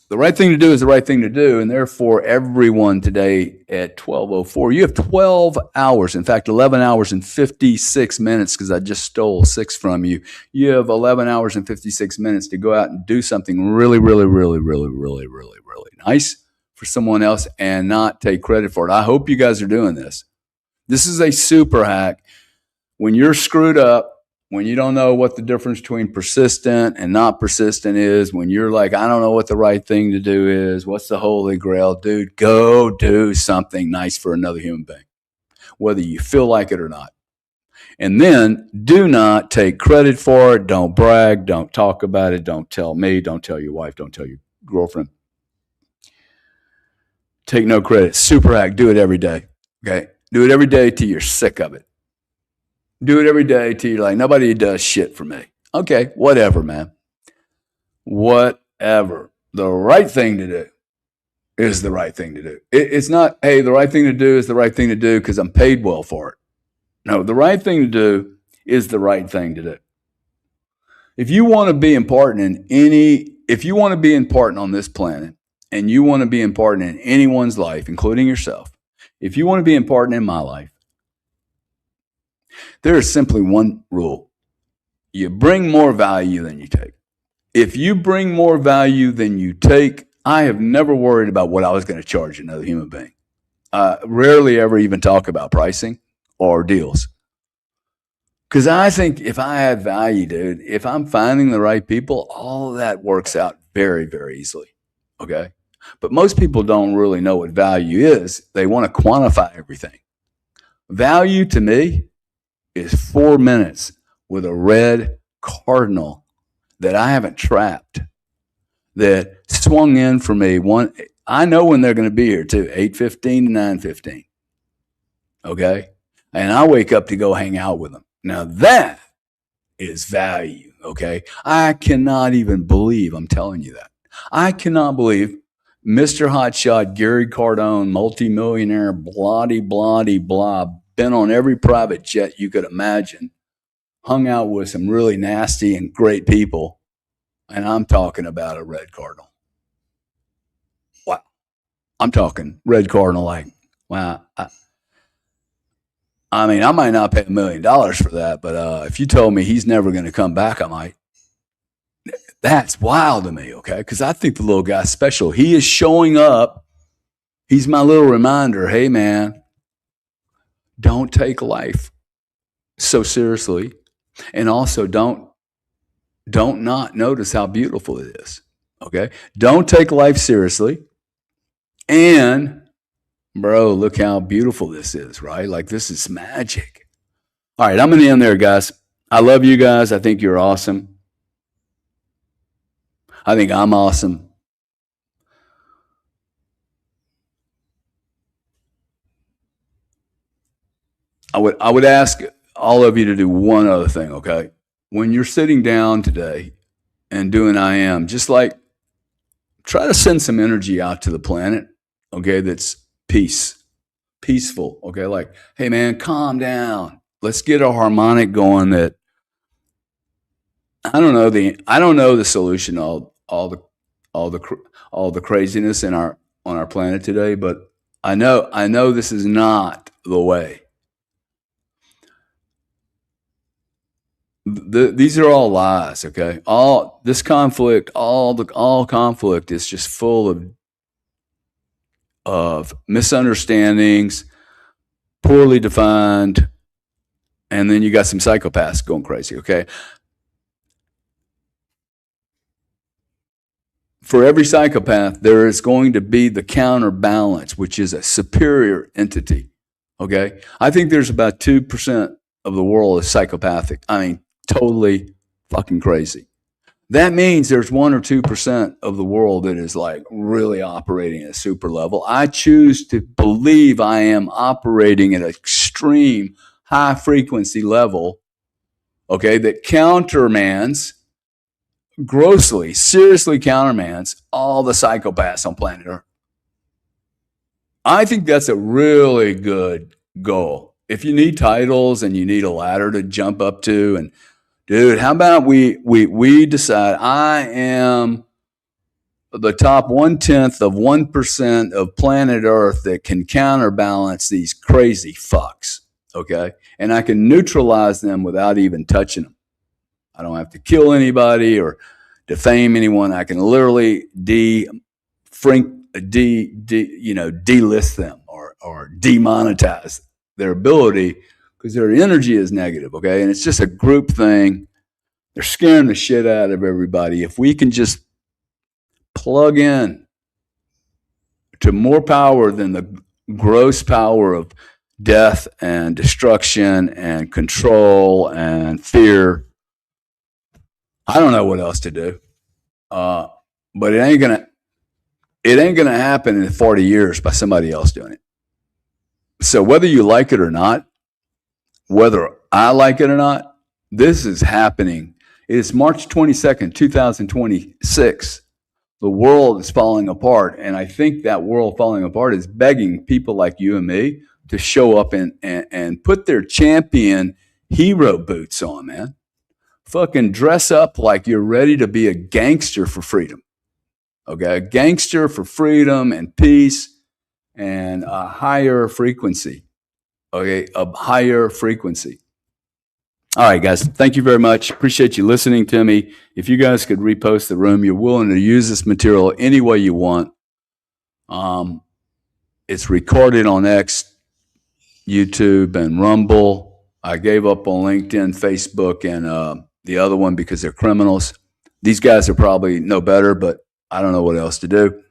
Speaker 3: the right thing to do is the right thing to do. And therefore, everyone today at 12:04, you have 12 hours. In fact, 11 hours and 56 minutes, because I just stole 6 from you. You have 11 hours and 56 minutes to go out and do something really, really, really, really, really, really, really nice for someone else and not take credit for it. I hope you guys are doing this. This is a super hack. When you're screwed up, when you don't know what the difference between persistent and not persistent is, when you're like, I don't know what the right thing to do is, what's the holy grail? Dude, go do something nice for another human being, whether you feel like it or not. And then do not take credit for it. Don't brag. Don't talk about it. Don't tell me. Don't tell your wife. Don't tell your girlfriend. Take no credit. Super hack. Do it every day. Okay? Do it every day till you're sick of it. Do it every day till you're like, nobody does shit for me. Okay, whatever, man. Whatever. The right thing to do is the right thing to do. It's not, hey, the right thing to do is the right thing to do because I'm paid well for it. No, the right thing to do is the right thing to do. If you want to be important if you want to be important on this planet, and you want to be important in anyone's life, including yourself, if you want to be important in my life, there is simply one rule. You bring more value than you take. If you bring more value than you take, I have never worried about what I was going to charge another human being. Rarely ever even talk about pricing or deals. Because I think if I add value, dude, if I'm finding the right people, all of that works out very, very easily. Okay. But most people don't really know what value is. They want to quantify everything. Value to me is 4 minutes with a red Cardinal that I haven't trapped, that swung in for me. I know when they're going to be here too, 8:15 to 9:15. Okay. And I wake up to go hang out with them. Now that is value. Okay. I cannot even believe I'm telling you that. I cannot believe Mr. Hotshot, Gary Cardone, multimillionaire, blah, been on every private jet you could imagine, hung out with some really nasty and great people, and I'm talking about a red Cardinal. Wow. I'm talking red Cardinal like, wow. I mean, I might not pay $1 million for that, but if you told me he's never going to come back, I might. That's wild to me, okay? Because I think the little guy's special. He is showing up. He's my little reminder. Hey, man, don't take life so seriously, and also don't not notice how beautiful it is. Okay, don't take life seriously, and bro, look how beautiful this is, right? Like, this is magic. All right, I'm gonna end there, guys. I love you guys. I think you're awesome. I think I'm awesome. I would ask all of you to do one other thing, okay? When you're sitting down today and doing I am, just like try to send some energy out to the planet, okay, that's peaceful, okay? Like, hey man, calm down. Let's get a harmonic going that I don't know the solution to all the craziness in our on our planet today, but I know this is not the way. These are all lies, okay? All this conflict, all conflict is just full of misunderstandings, poorly defined, and then you got some psychopaths going crazy, okay? For every psychopath, there is going to be the counterbalance, which is a superior entity, okay? I think there's about 2% of the world is psychopathic. I mean, totally fucking crazy. That means there's 1 or 2% of the world that is like really operating at a super level. I choose to believe I am operating at an extreme high frequency level, okay, that countermands, grossly, seriously countermands all the psychopaths on planet Earth. I think that's a really good goal. If you need titles and you need a ladder to jump up to, and dude, how about we decide I am the top 1/10 of 1% of planet Earth that can counterbalance these crazy fucks, okay? And I can neutralize them without even touching them. I don't have to kill anybody or defame anyone. I can literally delist them or demonetize their ability because their energy is negative, okay? And it's just a group thing. They're scaring the shit out of everybody. If we can just plug in to more power than the gross power of death and destruction and control and fear, I don't know what else to do. But it ain't gonna happen in 40 years by somebody else doing it. So whether you like it or not, whether I like it or not, this is happening. It is March 22nd, 2026. The world is falling apart, and I think that world falling apart is begging people like you and me to show up and put their champion hero boots on, man. Fucking dress up like you're ready to be a gangster for freedom. Okay, a gangster for freedom and peace and a higher frequency. Okay, a higher frequency. All right, guys, thank you very much. Appreciate you listening to me. If you guys could repost the room, you're willing to use this material any way you want. It's recorded on X, YouTube, and Rumble. I gave up on LinkedIn, Facebook, and the other one because they're criminals. These guys are probably no better, but I don't know what else to do.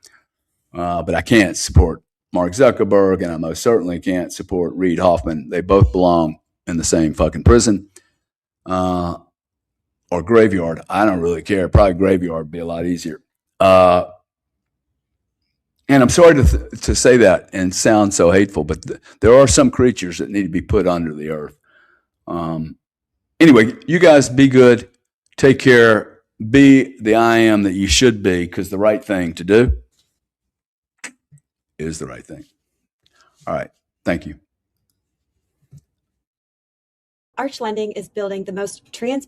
Speaker 3: But I can't support Mark Zuckerberg, and I most certainly can't support Reid Hoffman. They both belong in the same fucking prison. Or graveyard. I don't really care. Probably graveyard would be a lot easier. And I'm sorry to say that and sound so hateful, but there are some creatures that need to be put under the earth. Anyway, you guys be good. Take care. Be the I am that you should be, because the right thing to do is the right thing. All right. Thank you.
Speaker 2: Arch Lending is building the most transparent